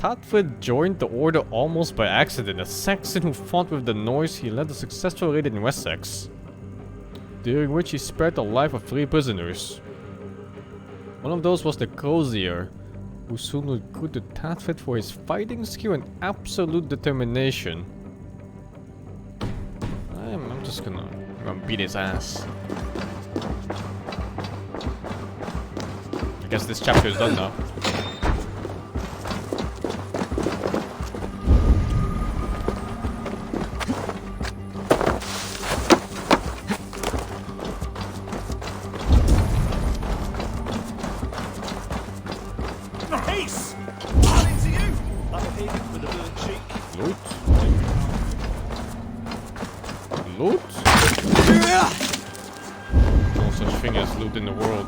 Tatfrid joined the order almost by accident. A Saxon who fought with the Norse, he led a successful raid in Wessex, during which he spared the life of 3 prisoners. One of those was the Crozier, who soon recruited Tatfrid for his fighting skill and absolute determination. I'm just gonna beat his ass. I guess this chapter is done now. Loot? No such thing as loot in the world.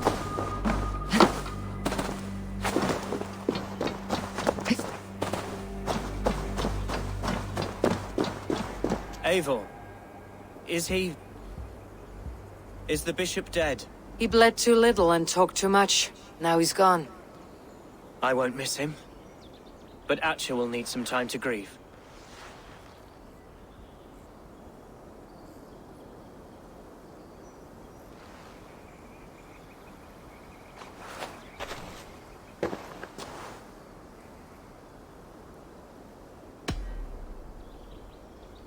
Eivor, is the bishop dead? He bled too little and talked too much. Now he's gone. I won't miss him. But Atcha will need some time to grieve.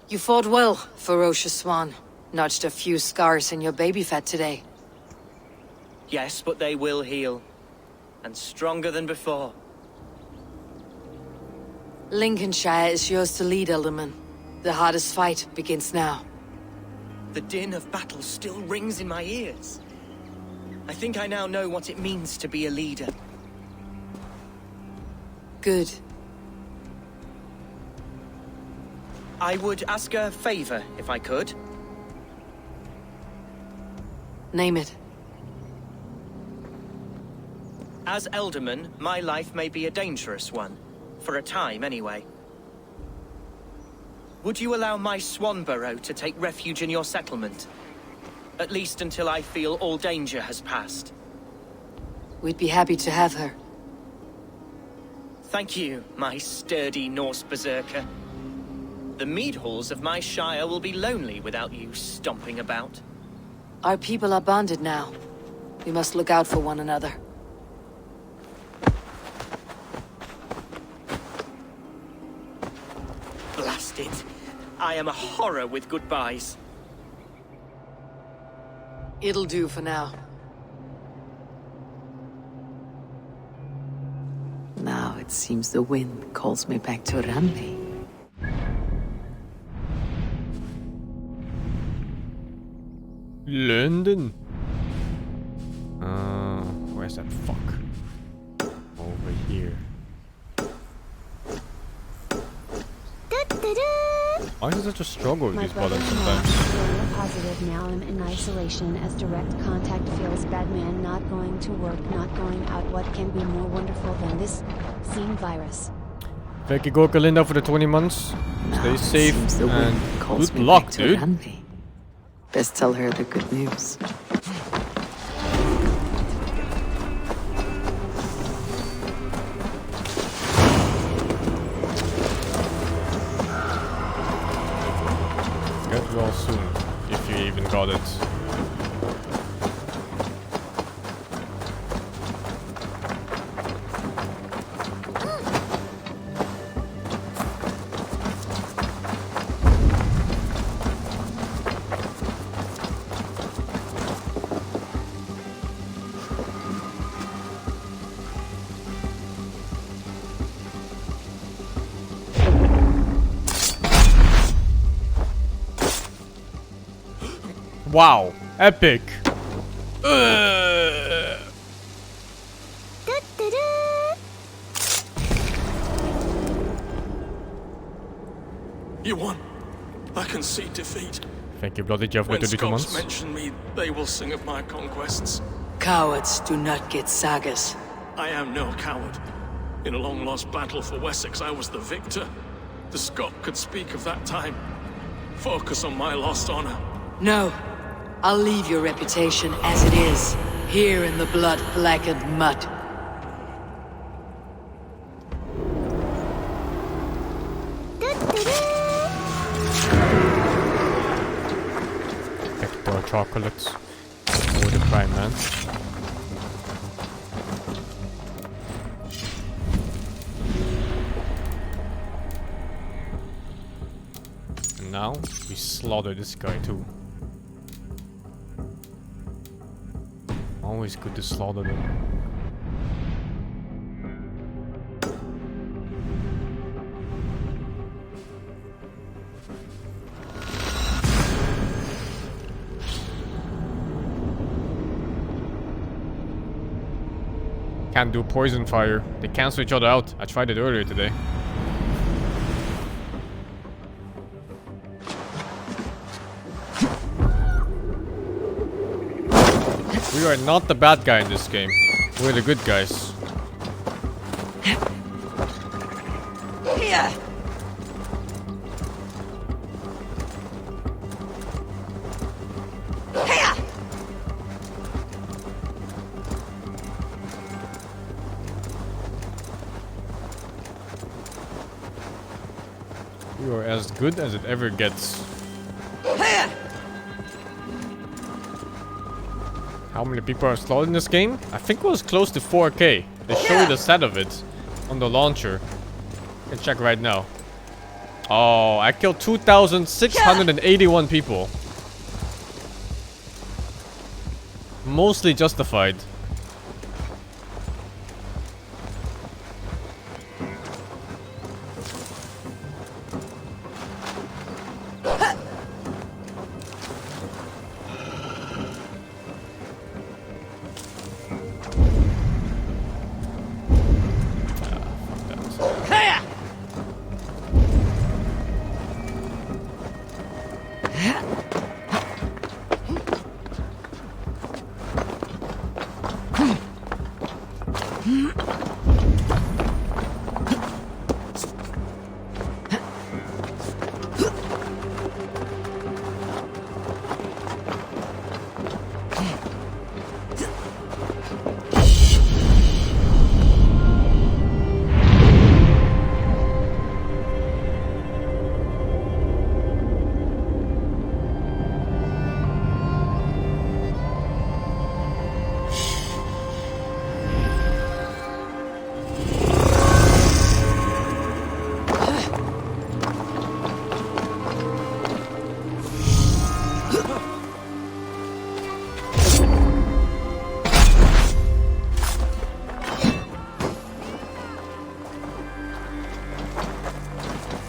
You fought well, ferocious swan. Notched a few scars in your baby fat today. Yes, but they will heal. And stronger than before. Lincolnshire is yours to lead, Elderman. The hardest fight begins now. The din of battle still rings in my ears. I think I now know what it means to be a leader. Good. I would ask a favor, if I could. Name it. As Elderman, my life may be a dangerous one. For a time, anyway. Would you allow my Swanborough to take refuge in your settlement? At least until I feel all danger has passed. We'd be happy to have her. Thank you, my sturdy Norse berserker. The mead halls of my shire will be lonely without you stomping about. Our people are bonded now. We must look out for one another. Blast it. I am a horror with goodbyes. It'll do for now. Now it seems the wind calls me back to Ranvi. London? Where's that fuck? Over here. Why is it such a struggle with these buttons sometimes? Positive now I'm in isolation as direct contact feels bad, man. Not going to work, not going out. What can be more wonderful than this? Seeing virus. Thank you, Gorkalinda, for the 20 months. Stay safe and good luck, dude. Ranvi. Best tell her the good news. Get well soon, if you even got it. Wow, epic. You won. I concede defeat. Thank you, Bloody Jeff, for When 32 Scots months. mention me, they will sing of my conquests. Cowards do not get sagas. I am no coward. In a long-lost battle for Wessex, I was the victor. The Scot could speak of that time. Focus on my lost honor. No. I'll leave your reputation as it is, here in the blood-blackened mud. chocolate. Or the prime man. And now we slaughter this guy too. Always good to slaughter them. Can't do poison fire. They cancel each other out. I tried it earlier today. We are not the bad guy in this game. We're the good guys. Here! You are as good as it ever gets. How many people are slaughtered in this game? I think it was close to 4K. They show you the stat of it on the launcher. I can check right now. Oh, I killed 2,681 people. Mostly justified.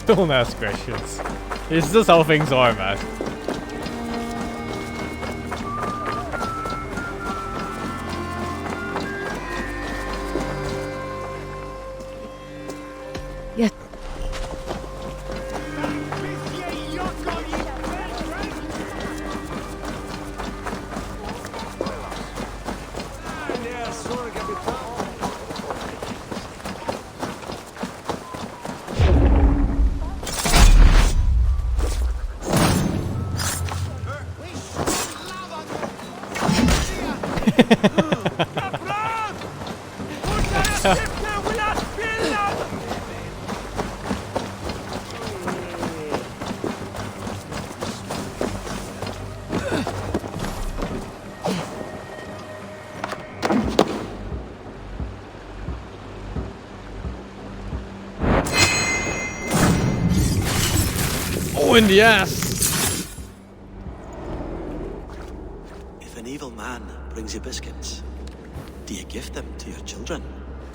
Don't ask questions. It's just how things are, man. Yeah. Oh, in the ass! If an evil man brings you biscuits, do you give them to your children?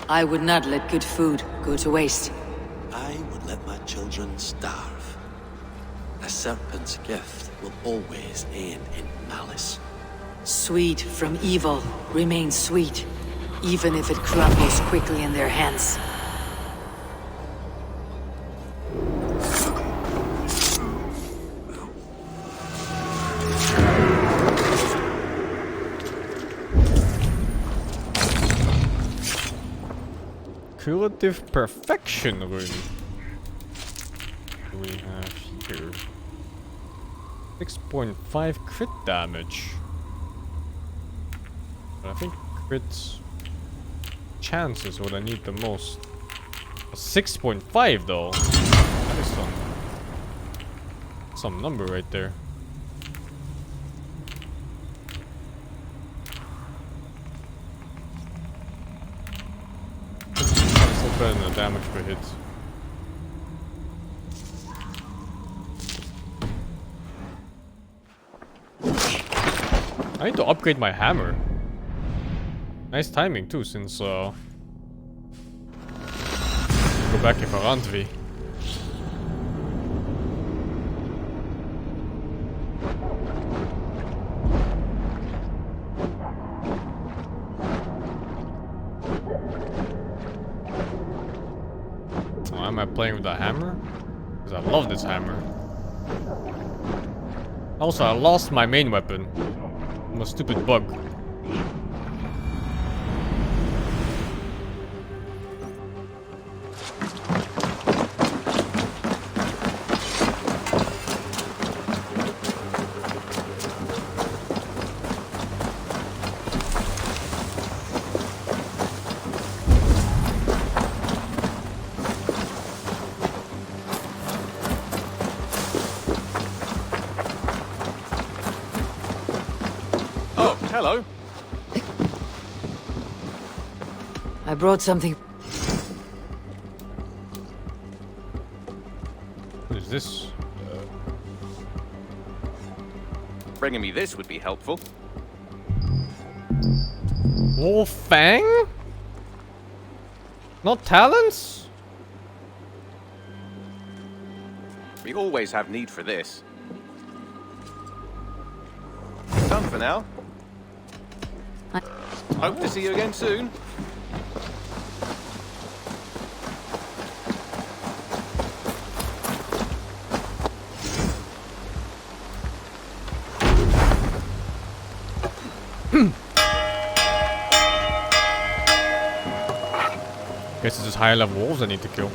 I would not let good food go to waste. I would let my children starve. A serpent's gift will always end in malice. Sweet from evil remains sweet, even if it crumbles quickly in their hands. Curative Perfection rune. What do we have here? 6.5 crit damage. But I think crit chance is what I need the most. 6.5 though. That is some number right there. better than the damage per hit. I need to upgrade my hammer. Nice timing too, since go back in Varantvi. Why am I playing with the hammer? Because I love this hammer. Also, I lost my main weapon. I'm a stupid bug. Hello. I brought something. What is this? Bringing me this would be helpful. Wolf Fang? Not talents? We always have need for this. Done for now. Hope to see you again soon. Guess it's just higher level wolves I need to kill.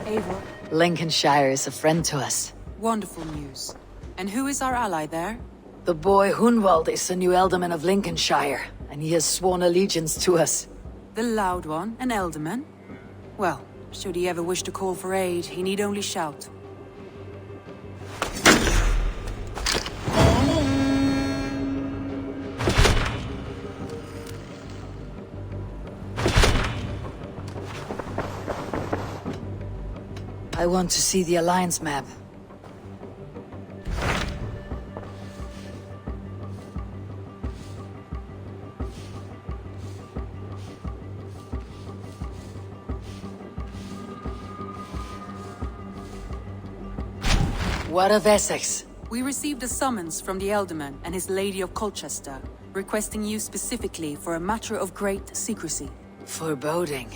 Eivor, Lincolnshire is a friend to us. wonderful news. And who is our ally there? The boy Hunwald is the new alderman of Lincolnshire, and he has sworn allegiance to us. The loud one, an elderman? Well, should he ever wish to call for aid, he need only shout. I want to see the Alliance map. What of Essex? We received a summons from the Elderman and his Lady of Colchester, requesting you specifically for a matter of great secrecy. Foreboding.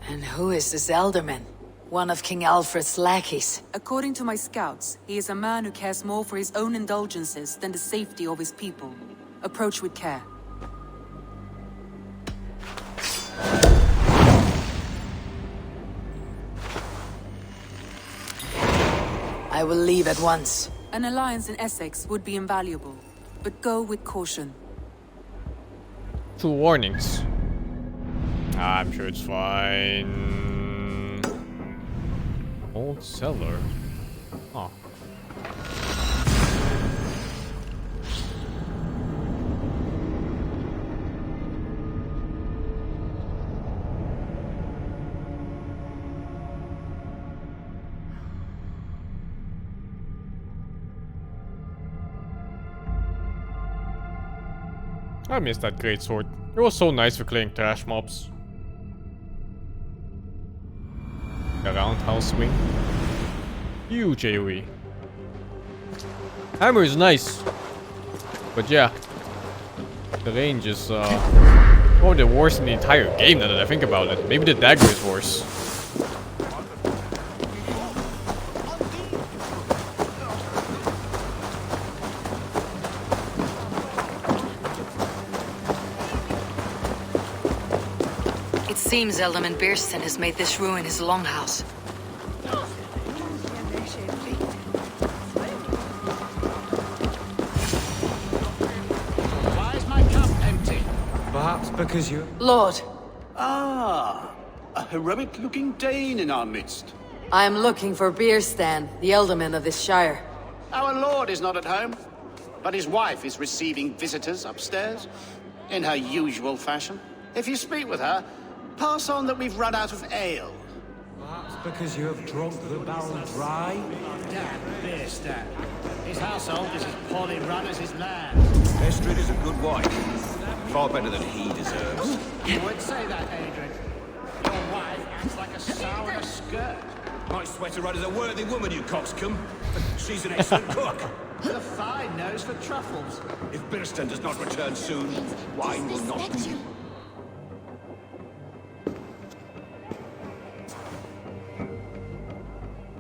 And who is this Elderman? One of King Alfred's lackeys. According to my scouts, he is a man who cares more for his own indulgences than the safety of his people. Approach with care. I will leave at once. An alliance in Essex would be invaluable, but go with caution. 2 warnings. I'm sure it's fine. Old cellar. Oh. I miss that great sword. It was so nice for killing trash mobs. The roundhouse swing. Huge AoE. Hammer is nice. But yeah. The range is probably the worst in the entire game now that I think about it. Maybe the dagger is worse. It seems Elderman Bearston has made this ruin his longhouse. Why is my cup empty? Perhaps because you... Lord, Ah, a heroic-looking Dane in our midst. I am looking for Beerstan, the alderman of this shire. Our lord is not at home, but his wife is receiving visitors upstairs, in her usual fashion. If you speak with her, pass on that we've run out of ale. Perhaps because you have drunk the barrel dry? Damn Beerstan. His household is as poorly run as his land. Estrid is a good wife. Far better than he deserves. You would say that, Adrian. Your wife acts like a sow in a skirt. My sweater run is a worthy woman, you coxcomb. She's an excellent cook. With a fine nose for truffles. If Birston does not return soon, wine will not be.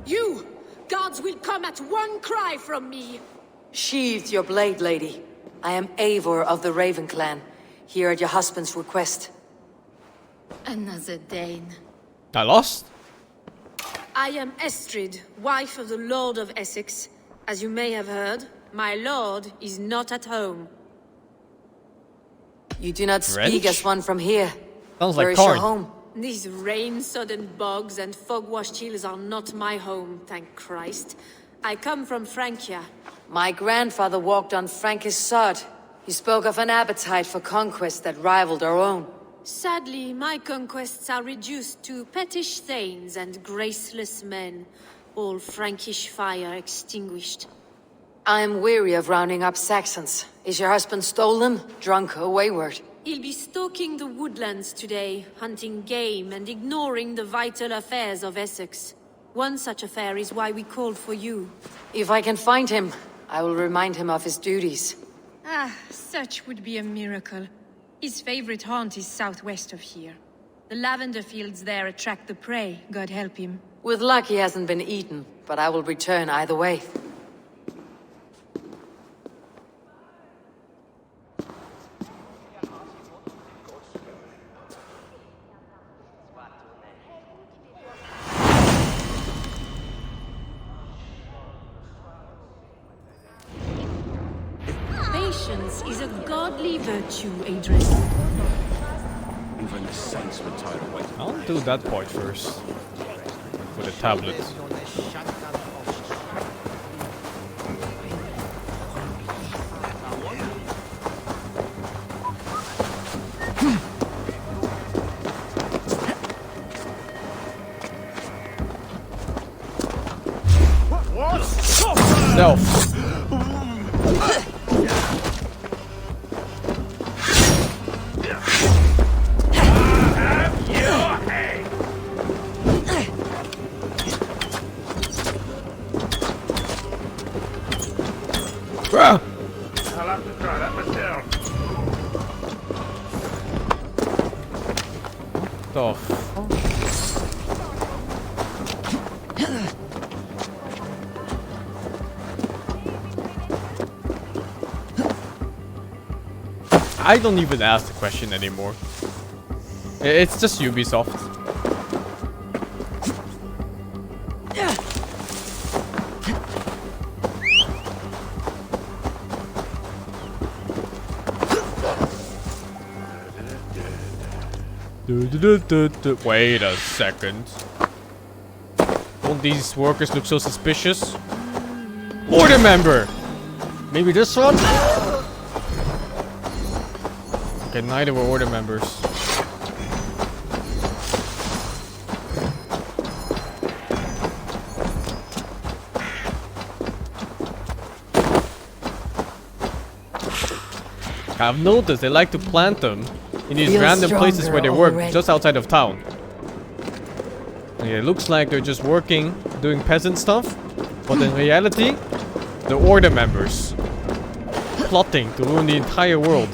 You! Guards will come at one cry from me! Sheathe your blade, lady. I am Eivor of the Raven clan, here at your husband's request. Another Dane. I lost? I am Estrid, wife of the Lord of Essex. As you may have heard, my lord is not at home. You do not speak French? as one from here. Sounds Where like is your corn. home? These rain-sodden bogs and fog-washed hills are not my home, thank Christ. I come from Francia. My grandfather walked on Frankish sod. He spoke of an appetite for conquest that rivaled our own. Sadly, my conquests are reduced to pettish thanes and graceless men, all Frankish fire extinguished. I am weary of rounding up Saxons. Is your husband stolen, drunk, or wayward? He'll be stalking the woodlands today, hunting game and ignoring the vital affairs of Essex. One such affair is why we called for you. If I can find him, I will remind him of his duties. Ah, such would be a miracle. His favorite haunt is southwest of here. The lavender fields there attract the prey, God help him. With luck he hasn't been eaten, but I will return either way. Patience is a godly virtue, Adrian. Even the saints would tire of waiting. I'll do that part first. For the tablet. Stealth. I'll have to try that myself. The fuck? I don't even ask the question anymore. It's just Ubisoft. Wait a second. Don't these workers look so suspicious? Order member! Maybe this one? Okay, neither were order members. I've noticed they like to plant them in these Feel random places where they work, already. just outside of town. Yeah, it looks like they're just working, doing peasant stuff, but in reality, they're order members. Plotting to ruin the entire world.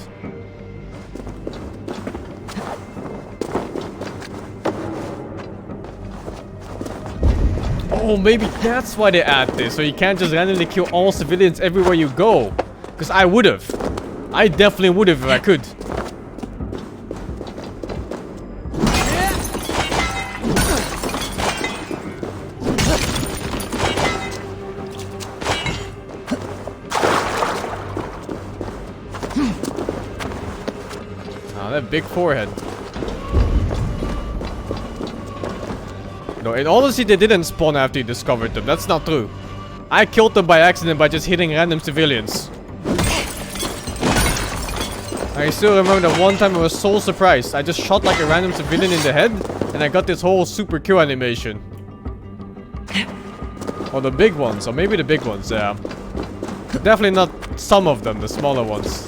Oh, maybe that's why they add this, so you can't just randomly kill all civilians everywhere you go. Because I would've. I definitely would've if I could. Ah, that big forehead. No, and honestly, they didn't spawn after you discovered them. That's not true. I killed them by accident by just hitting random civilians. I still remember that one time I was so surprised. I just shot like a random civilian in the head, and I got this whole super kill animation. Or the big ones, or maybe the big ones, yeah. But definitely not some of them, the smaller ones.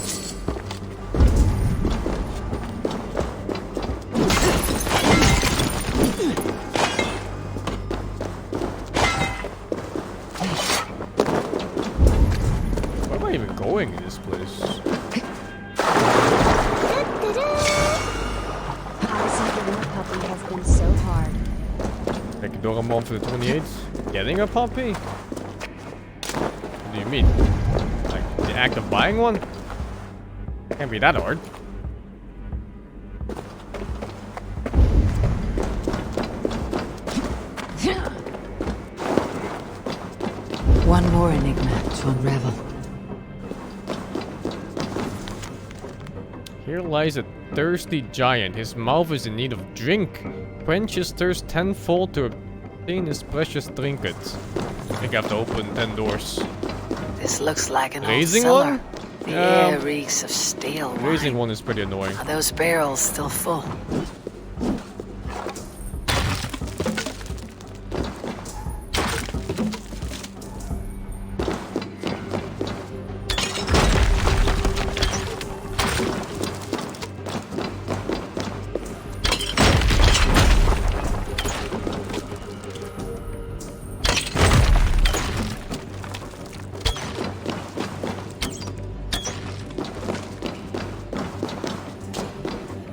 Where am I even going in this place? Housing getting a puppy has been so hard. Like door a month for the 28th? Getting a puppy? What do you mean? Like the act of buying one? Can't be that hard. One more enigma to unravel. Here lies a thirsty giant. His mouth is in need of drink. Quench his thirst tenfold to obtain his precious trinket. I think I have to open 10 doors. This looks like an Raising old cellar. one? The Yeah. air reeks of stale wine. Raising one is pretty annoying. Are those barrels still full?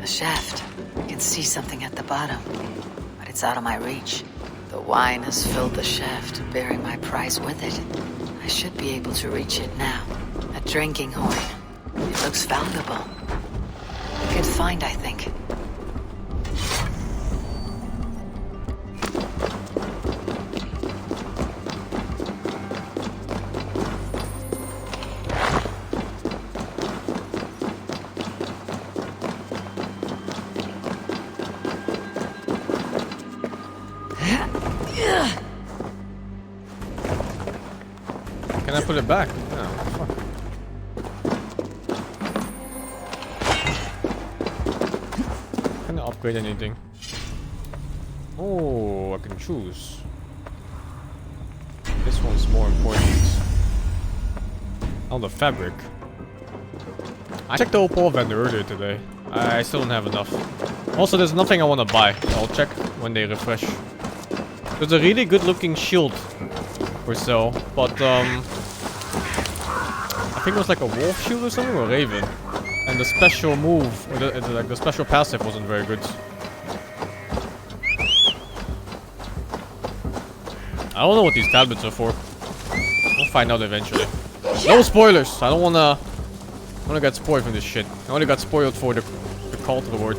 A shaft. I can see something at the bottom, but it's out of my reach. The wine has filled the shaft, bearing my prize with it. I should be able to reach it now. A drinking horn. It looks valuable. A good find, I think. Can I put it back? No, fuck. Can I upgrade anything? Oh, I can choose. This one's more important. Oh, the fabric. I checked the opal vendor earlier today. I still don't have enough. Also, there's nothing I want to buy. I'll check when they refresh. There's a really good looking shield for sale, but I think it was like a wolf shield or something, or raven. And the special move, or like the special passive wasn't very good. I don't know what these tablets are for. We'll find out eventually. No spoilers! I don't wanna get spoiled from this shit. I only got spoiled for the cult reward.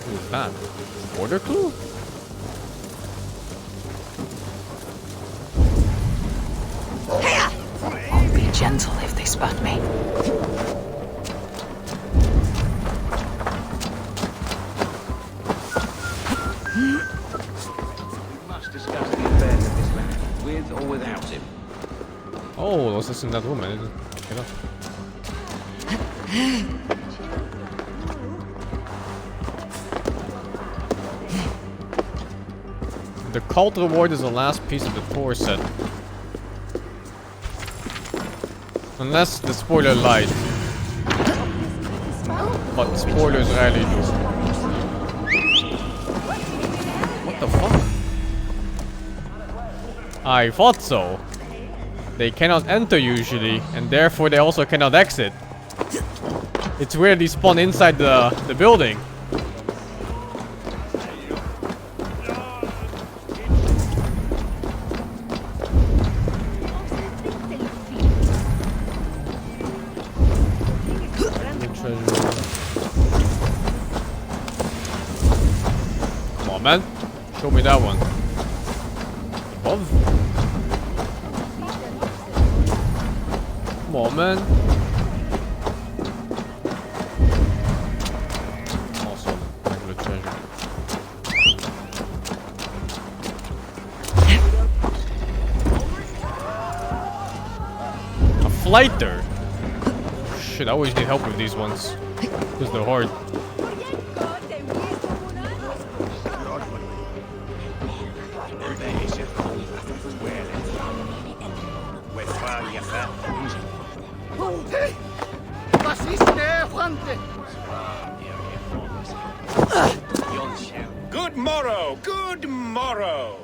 Who's that? Order clue? I'll be gentle if they spot me. You must discuss the affairs of this land, with or without him. Oh, was this in that room? I didn't get up. The cult reward is the last piece of the core set. Unless the spoiler lied. But spoilers rarely do. What the fuck? I thought so. They cannot enter usually, and therefore they also cannot exit. It's weird they spawn inside the building. Come on, man. Show me that one. Above? Come on, man. flight there. Shit, I always need help with these ones. Because they're hard. Good morrow, good morrow.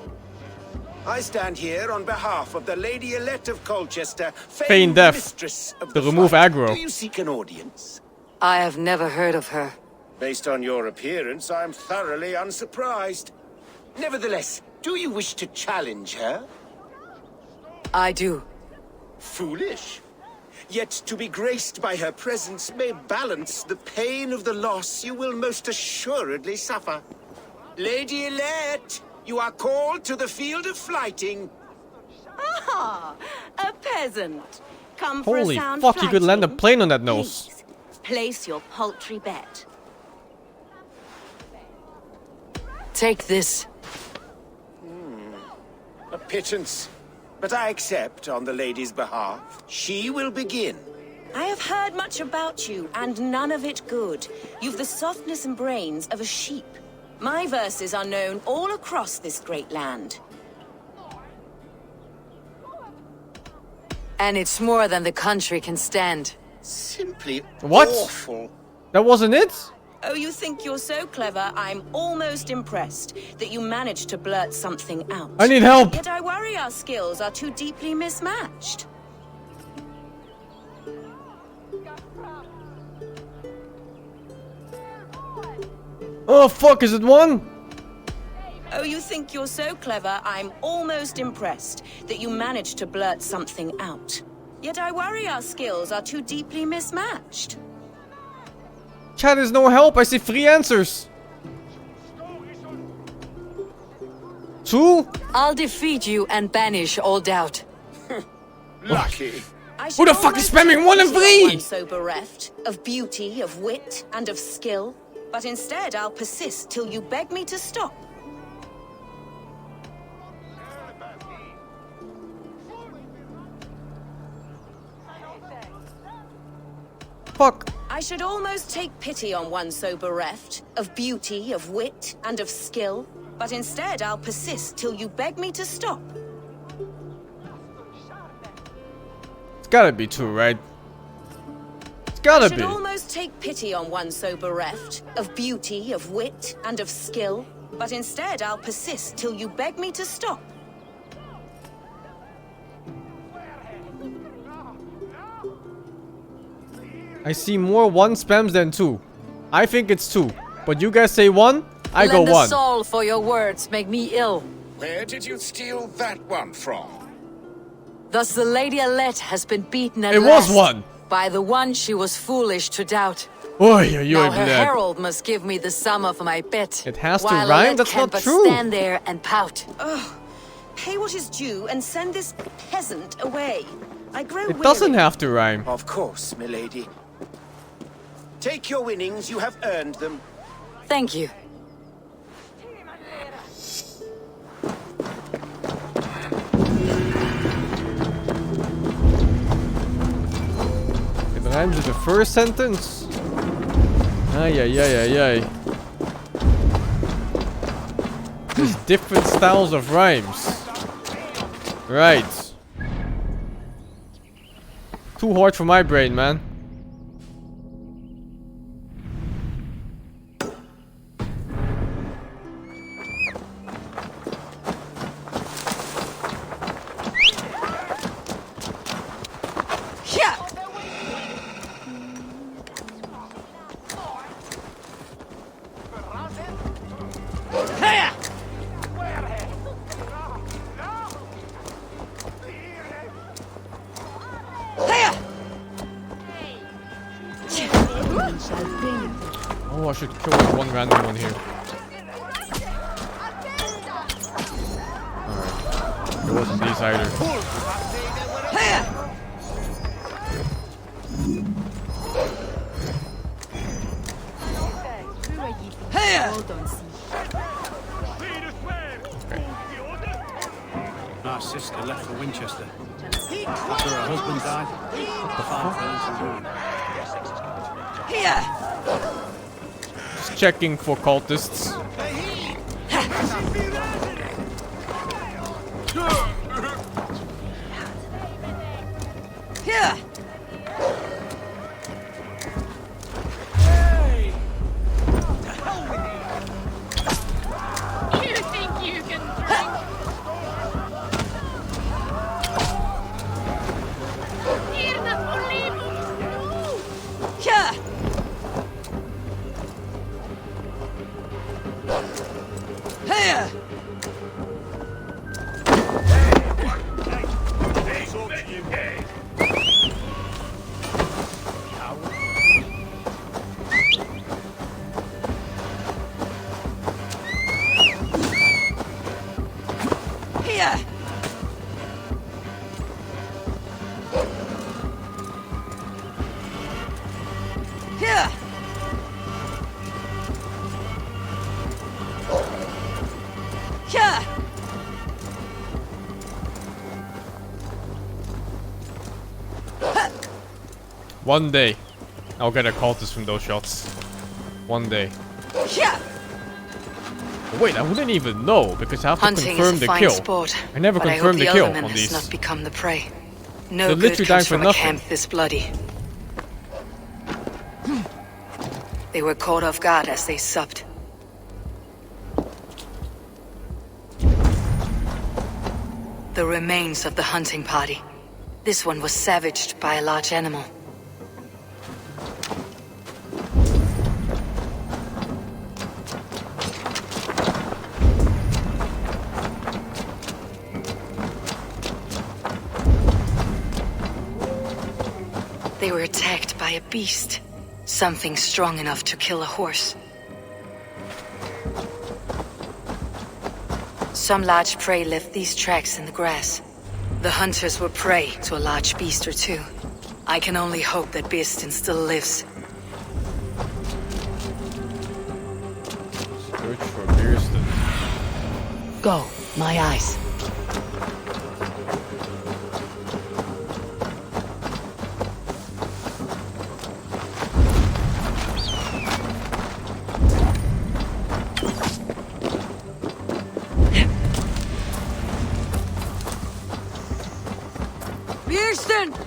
I stand here on behalf of the Lady Elect of Colchester, Feign death. mistress of To the remove fight. aggro. Do you seek an audience? I have never heard of her. Based on your appearance, I'm thoroughly unsurprised. Nevertheless, do you wish to challenge her? I do. Foolish. Yet to be graced by her presence may balance the pain of the loss you will most assuredly suffer. Lady Elect, you are called to the field of fighting. Ah, a peasant. Come for Holy a sound fuck, you could land a flighting? plane on that nose. Please, place your paltry bet. Take this. A pittance. But I accept on the lady's behalf. She will begin. I have heard much about you, and none of it good. You've the softness and brains of a sheep. My verses are known all across this great land. And it's more than the country can stand. Simply What? awful. That wasn't it? Oh, you think you're so clever, I'm almost impressed that you managed to blurt something out. I need help. Yet I worry our skills are too deeply mismatched. Oh fuck, is it one? Oh, you think you're so clever, I'm almost impressed that you managed to blurt something out. Yet I worry our skills are too deeply mismatched. Chat is no help, I see 3 answers. 2? I'll defeat you and banish all doubt. Lucky. Who the fuck is spamming 1 and 3? I'm so bereft of beauty, of wit, and of skill. But instead, I'll persist till you beg me to stop. Fuck. I should almost take pity on one so bereft of beauty, of wit, and of skill. But instead, I'll persist till you beg me to stop. It's gotta be 2, right? It's gotta I should be. almost take pity on one so bereft of beauty, of wit, and of skill. But instead, I'll persist till you beg me to stop. I see more 1 spams than 2. I think it's 2. But you guys say 1, I go Lend a 1. soul for your words make me ill. Where did you steal that one from? Thus the Lady Alette has been beaten at It last. was 1. By the one she was foolish to doubt. Oy, oy, Now oy, her bled. herald must give me the sum of my bet. It has to while rhyme? Alette That's can not but true. stand there and pout. Ugh. Pay what is due and send this peasant away. I grow It doesn't have to rhyme. Of course, milady. Take your winnings, you have earned them. Thank you. It rhymes with the first sentence. Ay, ay, ay, ay, ay. There's different styles of rhymes. Right. Too hard for my brain, man. Oh, I should kill one random one here. Alright. It wasn't these either. Our sister left for Winchester. After her husband died, the farm fell into ruin. Here! Just checking for cultists. Here! You think you can drink? Here, the Here! Here! Here! Here! Here! One day, I'll get a cultist from those shots. One day. Here! Wait, I wouldn't even know because I have to Hunting confirm is a the fine kill. sport, I never but confirmed I the hope kill the alderman on has these. not become the prey. No They're good literally dying comes for from a nothing. camp this bloody. They were caught off guard as they supped. The remains of the hunting party. This one was savaged by a large animal. They were attacked by a beast. Something strong enough to kill a horse. Some large prey left these tracks in the grass. The hunters were prey to a large beast or two. I can only hope that Beastin still lives. Search for Beerston. Go, my eyes.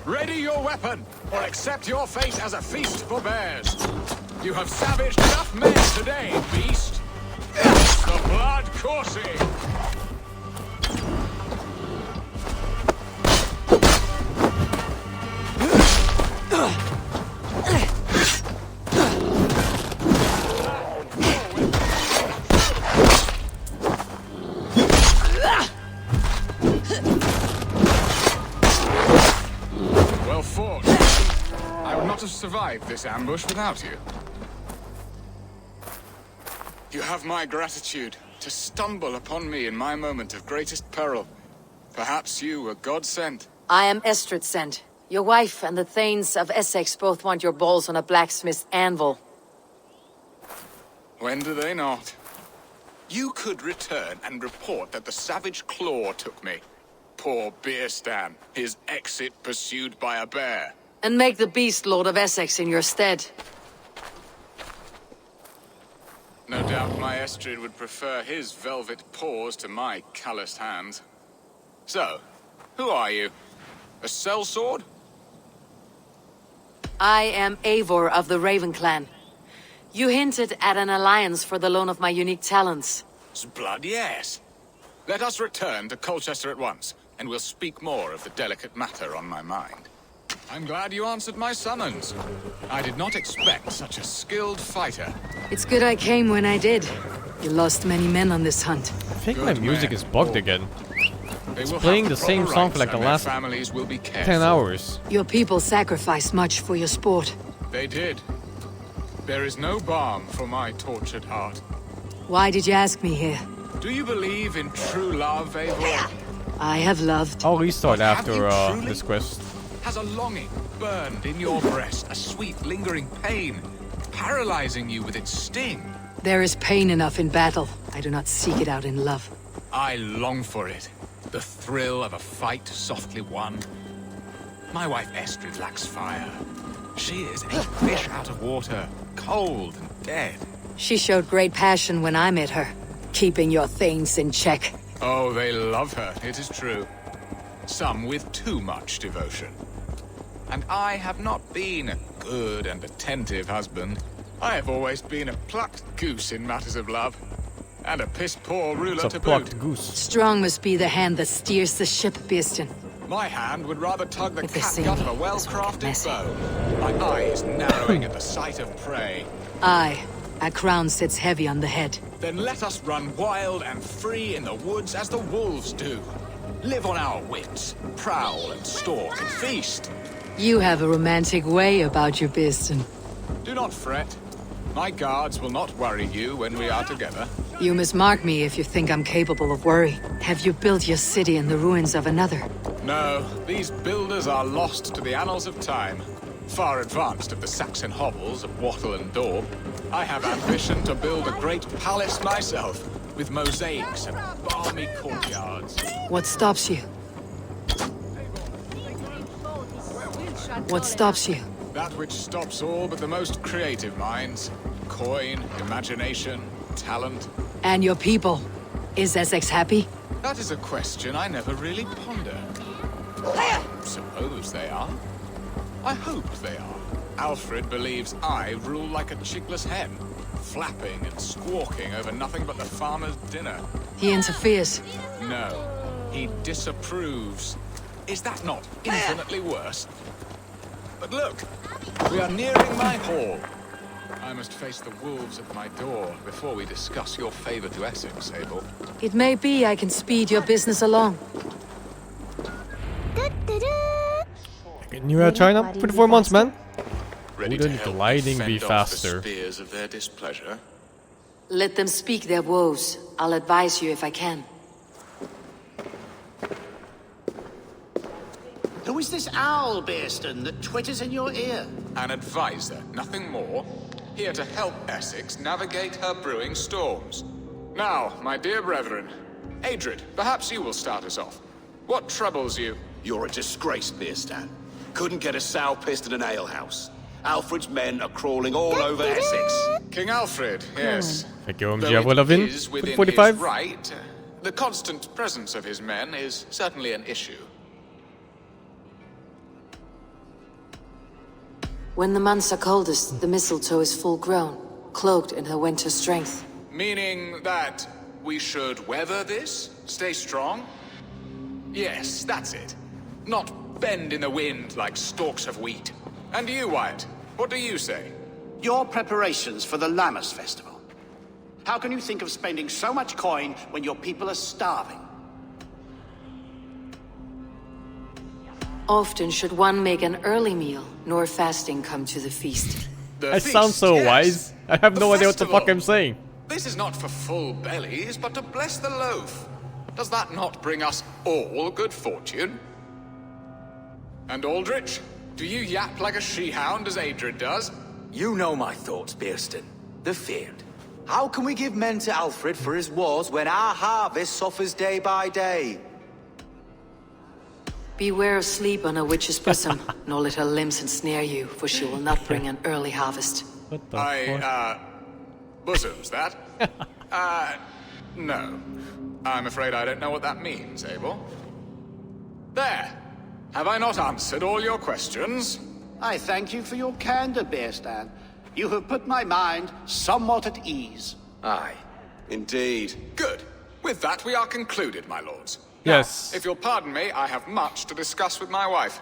Ready your weapon, or accept your fate as a feast for bears. You have savaged enough men today, beast. The blood coursing. Well fought. I would not have survived this ambush without you. You have my gratitude to stumble upon me in my moment of greatest peril. Perhaps you were God-sent. I am Estrid sent. Your wife and the Thanes of Essex both want your balls on a blacksmith's anvil. When do they not? You could return and report that the savage claw took me. Poor Beerstan, his exit pursued by a bear. And make the beast Lord of Essex in your stead. No doubt my Estrid would prefer his velvet paws to my calloused hands. So, who are you? A sellsword? I am Eivor of the Raven Clan. You hinted at an alliance for the loan of my unique talents. Blood, yes. Let us return to Colchester at once, and we'll speak more of the delicate matter on my mind. I'm glad you answered my summons. I did not expect such a skilled fighter. It's good I came when I did. You lost many men on this hunt. I think my music is bugged again. It's playing the same song for like the last 10 hours. Your people sacrificed much for your sport. They did. There is no balm for my tortured heart. Why did you ask me here? Do you believe in true love, Eivor? I have loved. I'll restart after this quest. Has a longing burned in your breast, a sweet lingering pain, paralyzing you with its sting? There is pain enough in battle. I do not seek it out in love. I long for it. The thrill of a fight softly won. My wife Estrid lacks fire. She is a fish out of water, cold and dead. She showed great passion when I met her, keeping your things in check. Oh, they love her, it is true. Some with too much devotion. And I have not been a good and attentive husband. I have always been a plucked goose in matters of love. And a piss-poor ruler to boot. Goose. Strong must be the hand that steers the ship, Beeston. My hand would rather tug the If they see catgut me, of a well-crafted bow. My eye is narrowing at the sight of prey. Aye, a crown sits heavy on the head. Then let us run wild and free in the woods as the wolves do. Live on our wits, prowl and stalk and feast. You have a romantic way about you, Beeston. Do not fret. My guards will not worry you when we are together. You must mark me if you think I'm capable of worry. Have you built your city in the ruins of another? No, these builders are lost to the annals of time. Far advanced of the Saxon hovels of wattle and daub. I have ambition to build a great palace myself, with mosaics and balmy courtyards. What stops you? What stops you? That which stops all but the most creative minds. Coin, imagination, talent. And your people? Is Essex happy? That is a question I never really ponder. Suppose they are. I hope they are. Alfred believes I rule like a chickless hen, flapping and squawking over nothing but the farmer's dinner. He interferes. No, he disapproves. Is that not infinitely worse? But look, we are nearing my hall. I must face the wolves at my door before we discuss your favor to Essex, Abel. It may be I can speed your business along. New Era China? 24 months, man. Ready Wouldn't to help gliding fend be off the faster? spears of their displeasure? Let them speak their woes. I'll advise you if I can. Who is this owl, Beeston, that twitters in your ear? An advisor, nothing more. Here to help Essex navigate her brewing storms. Now, my dear brethren, Adrid, perhaps you will start us off. What troubles you? You're a disgrace, Beerstan. Couldn't get a sow pissed in an alehouse. Alfred's men are crawling all over Essex. King Alfred, yes. Thank you, Though Javelin. it is within 45. his right, the constant presence of his men is certainly an issue. When the months are coldest, the mistletoe is full grown, cloaked in her winter strength. Meaning that we should weather this? Stay strong? Yes, that's it. Not bend in the wind like stalks of wheat. And you, Wyatt, what do you say? Your preparations for the Lammas festival. How can you think of spending so much coin when your people are starving? Often should one make an early meal, nor fasting come to the feast. I sound so wise. I have no idea what the fuck I'm saying. This is not for full bellies, but to bless the loaf. Does that not bring us all good fortune? And Aldrich, do you yap like a she-hound as Adrid does? You know my thoughts, Beerston. The feared. How can we give men to Alfred for his wars when our harvest suffers day by day? Beware of sleep on a witch's bosom, nor let her limbs ensnare you, for she will not bring an early harvest. What the fuck? Bosoms, that? No. I'm afraid I don't know what that means, Abel. There! Have I not answered all your questions? I thank you for your candor, Beerstan. You have put my mind somewhat at ease. Aye, indeed. Good. With that, we are concluded, my lords. Yes. Now, if you'll pardon me, I have much to discuss with my wife.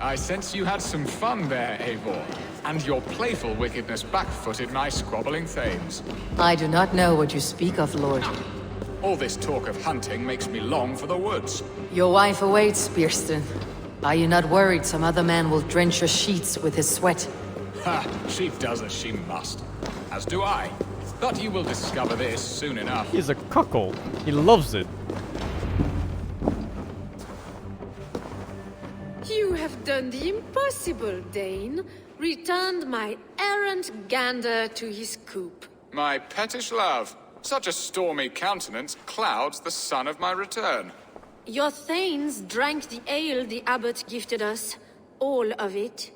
I sense you had some fun there, Eivor. And your playful wickedness backfooted my squabbling thanes. I do not know what you speak of, Lord. All this talk of hunting makes me long for the woods. Your wife awaits, Beerston. Are you not worried some other man will drench your sheets with his sweat? Ha! She does as she must. As do I. But you will discover this soon enough. He's a cuckold. He loves it. You have done the impossible, Dane. Returned my errant gander to his coop. My pettish love. Such a stormy countenance clouds the sun of my return. Your thanes drank the ale the abbot gifted us. All of it.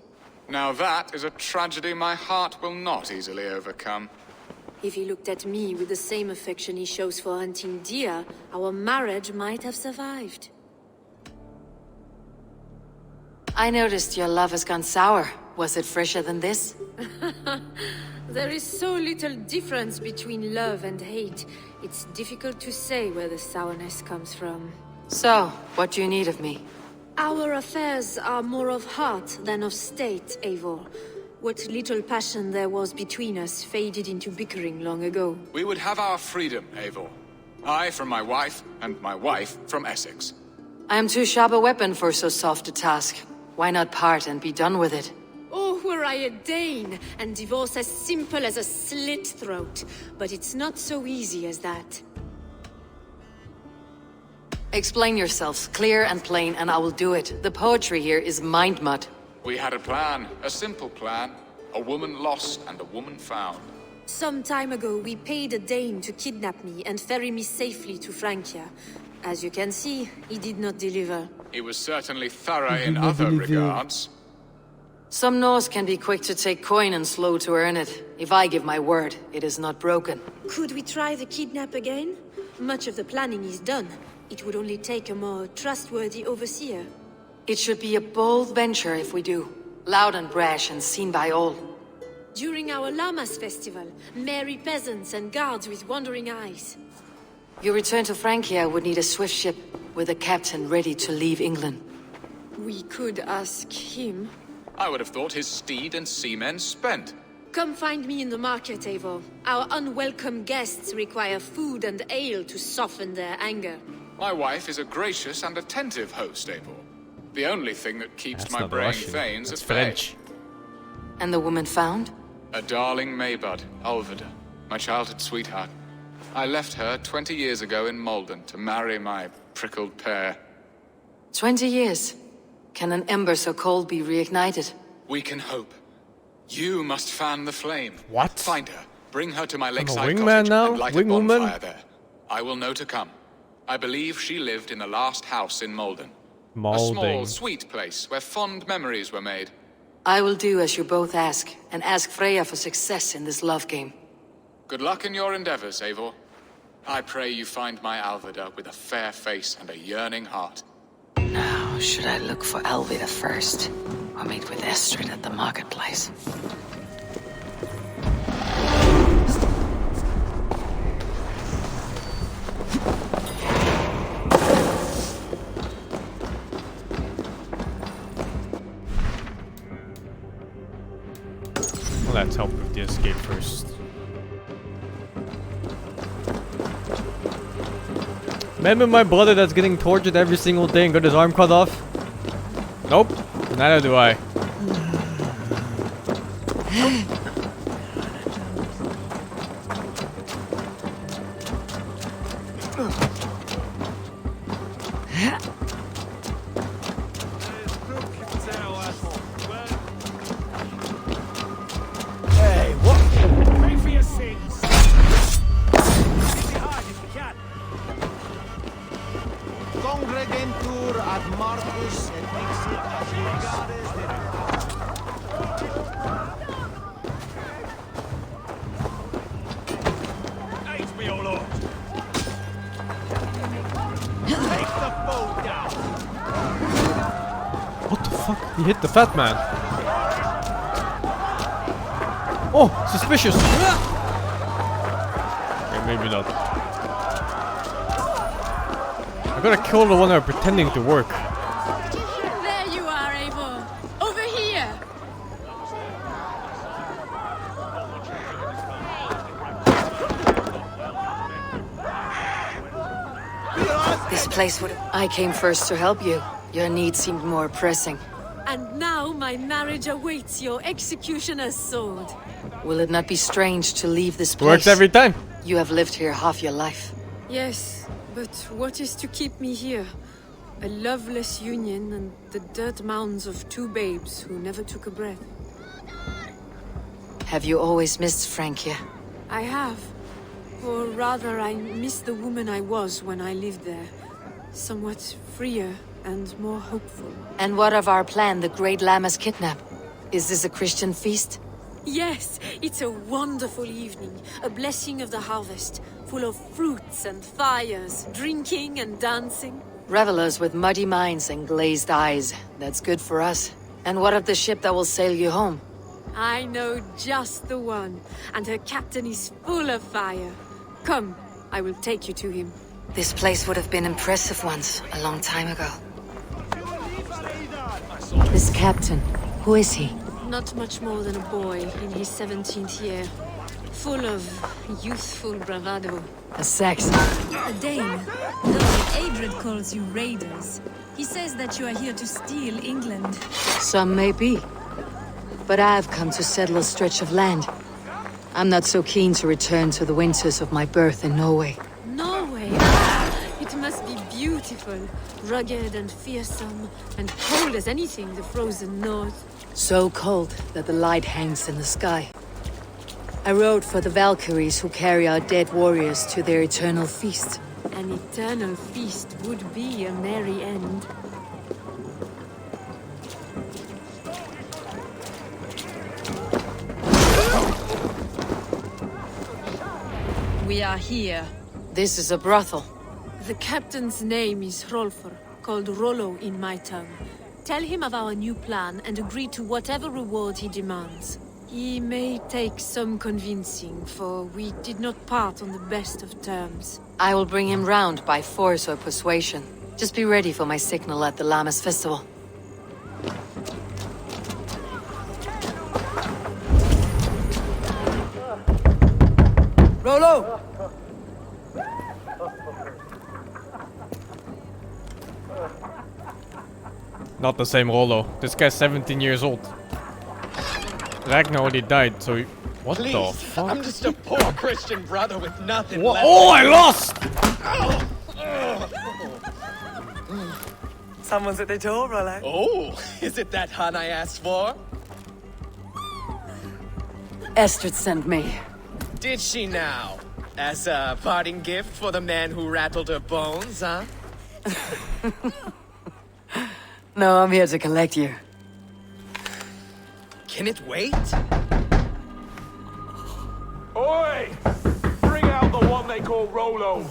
Now that is a tragedy my heart will not easily overcome. If he looked at me with the same affection he shows for hunting deer, our marriage might have survived. I noticed your love has gone sour. Was it fresher than this? There is so little difference between love and hate. It's difficult to say where the sourness comes from. So, what do you need of me? Our affairs are more of heart than of state, Eivor. What little passion there was between us faded into bickering long ago. We would have our freedom, Eivor. I from my wife, and my wife from Essex. I am too sharp a weapon for so soft a task. Why not part and be done with it? Oh, were I a Dane, and divorce as simple as a slit throat. But it's not so easy as that. Explain yourselves, clear and plain, and I will do it. The poetry here is mind mud. We had a plan, a simple plan. A woman lost and a woman found. Some time ago, we paid a Dane to kidnap me and ferry me safely to Francia. As you can see, he did not deliver. He was certainly thorough in other regards. Some Norse can be quick to take coin and slow to earn it. If I give my word, it is not broken. Could we try the kidnap again? Much of the planning is done. It would only take a more trustworthy overseer. It should be a bold venture if we do. Loud and brash and seen by all. During our Llamas festival, merry peasants and guards with wandering eyes. Your return to Francia would need a swift ship, with a captain ready to leave England. We could ask him. I would have thought his steed and seamen spent. Come find me in the market, Eivor. Our unwelcome guests require food and ale to soften their anger. My wife is a gracious and attentive host, Eivor. The only thing that keeps my braying thanes at bay. And the woman found? A darling Maybud, Alvida, my childhood sweetheart. I left her 20 years ago in Malden to marry my prickled pear. 20 years? Can an ember so cold be reignited? We can hope. You must fan the flame. What? Find her, bring her to my I'm a lakeside wingman cottage now? and light a Wingwoman? bonfire there. I will know to come. I believe she lived in the last house in Malden. A small, sweet place where fond memories were made. I will do as you both ask, and ask Freya for success in this love game. Good luck in your endeavors, Eivor. I pray you find my Alvida with a fair face and a yearning heart. Now, should I look for Alvida first, or meet with Estrid at the marketplace? Let's help with the escape first. Remember my brother that's getting tortured every single day and got his arm cut off? Nope, neither do I. Hey, what? Pray for your sins. Busy hard if you can. Congregentur ad Marcus et Vixit ad Legades Aid me, O Lord. Take the boat down. What the fuck? He hit the fat man. Oh, suspicious. Okay, maybe not. I gotta kill the one that are pretending to work. There you are, Eivor. Over here. This place would... I came first to help you. Your need seemed more pressing. And now my marriage awaits your executioner's sword. Will it not be strange to leave this place? Works every time. You have lived here half your life. Yes, but what is to keep me here? A loveless union and the dirt mounds of two babes who never took a breath. Have you always missed Francia? I have. Or rather, I miss the woman I was when I lived there. Somewhat freer and more hopeful. And what of our plan, the Great Lammas kidnap? Is this a Christian feast? Yes, it's a wonderful evening. A blessing of the harvest. Full of fruits and fires, drinking and dancing. Revelers with muddy minds and glazed eyes. That's good for us. And what of the ship that will sail you home? I know just the one. And her captain is full of fire. Come, I will take you to him. This place would have been impressive once, a long time ago. This captain, who is he? Not much more than a boy in his 17th year. Full of youthful bravado. A Saxon. A Dane. Though Adred calls you raiders. He says that you are here to steal England. Some may be. But I've come to settle a stretch of land. I'm not so keen to return to the winters of my birth in Norway. Norway? Ah, it must be beautiful. Rugged and fearsome, and cold as anything, the frozen north. So cold that the light hangs in the sky. I rode for the Valkyries who carry our dead warriors to their eternal feast. An eternal feast would be a merry end. We are here. This is a brothel. The captain's name is Hrolfr, called Rollo in my tongue. Tell him of our new plan and agree to whatever reward he demands. He may take some convincing, for we did not part on the best of terms. I will bring him round by force or persuasion. Just be ready for my signal at the Lammas festival. Rollo! Not the same Rollo. This guy's 17 years old. Ragnar already died, so what Please, the fuck? I'm just a poor Christian brother with nothing What? left. Oh, I lost! Someone's at the door, Rollo. Oh, is it that hun I asked for? Estrid sent me. Did she now? As a parting gift for the man who rattled her bones, huh? No, I'm here to collect you. Can it wait? Oi! Bring out the one they call Rollo.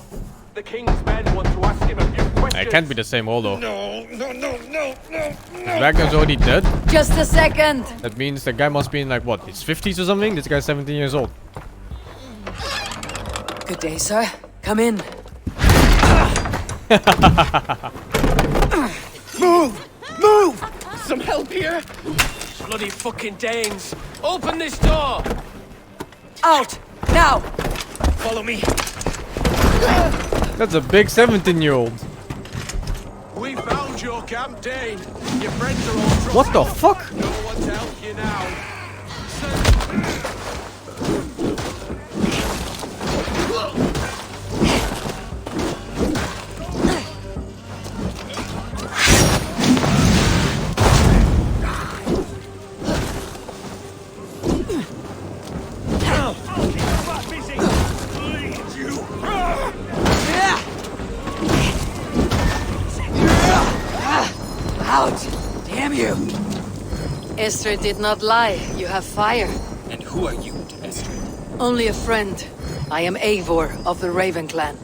The king's men want to ask him a few questions. It can't be the same Rollo. No. Ragnar's already dead? Just a second! That means the guy must be in like what, his 50s or something? This guy's 17 years old. Good day, sir. Come in. Move! Some help here? Bloody fucking Danes! Open this door! Out! Now! Follow me. That's a big 17-year-old. We found your camp, Dane. Your friends are all dropped What the off. fuck? No one to help you now. Out! Damn you! Estrid did not lie. You have fire. And who are you, Estrid? Only a friend. I am Eivor of the Raven clan.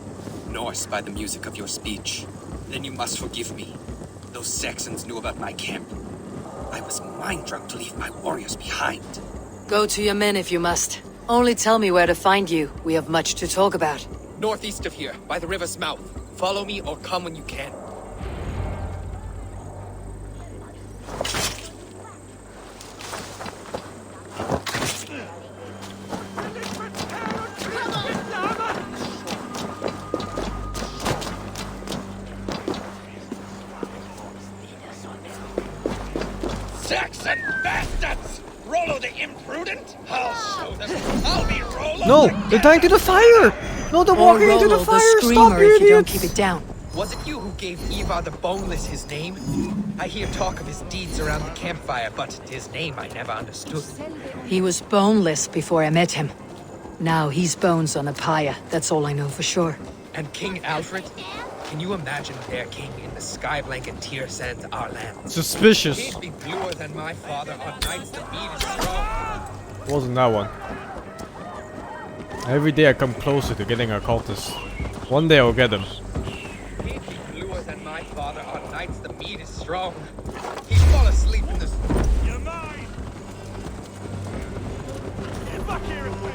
Norse by the music of your speech. Then you must forgive me. Those Saxons knew about my camp. I was mind-drunk to leave my warriors behind. Go to your men if you must. Only tell me where to find you. We have much to talk about. Northeast of here, by the river's mouth. Follow me or come when you can. Saxon bastards! Rollo the imprudent? I'll show them. I'll be Rollo. No, they're dying to the fire! No, they're walking into the Rollo, fire! the Stop, screamer, you if you don't idiots! keep it down. Was it you who gave Ivar the Boneless his name? I hear talk of his deeds around the campfire, but his name I never understood. He was boneless before I met him. Now he's bones on a pyre, that's all I know for sure. And King Alfred? Can you imagine their king in the sky blanket tear sends our land? Suspicious. He'd be bluer than my father on nights the meat is strong. Wasn't that one. Every day I come closer to getting a cultist. One day I'll get him. He'd be bluer than my father on nights the meat is strong. He'd fall asleep in the... You're mine! Get back here and wait!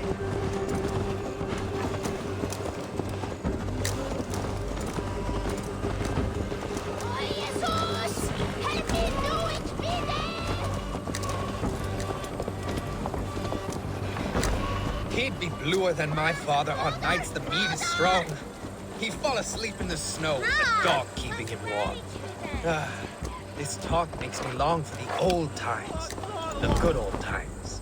He'd be bluer than my father on nights the meat is strong. He'd fall asleep in the snow with a dog keeping him warm. This talk makes me long for the old times. The good old times.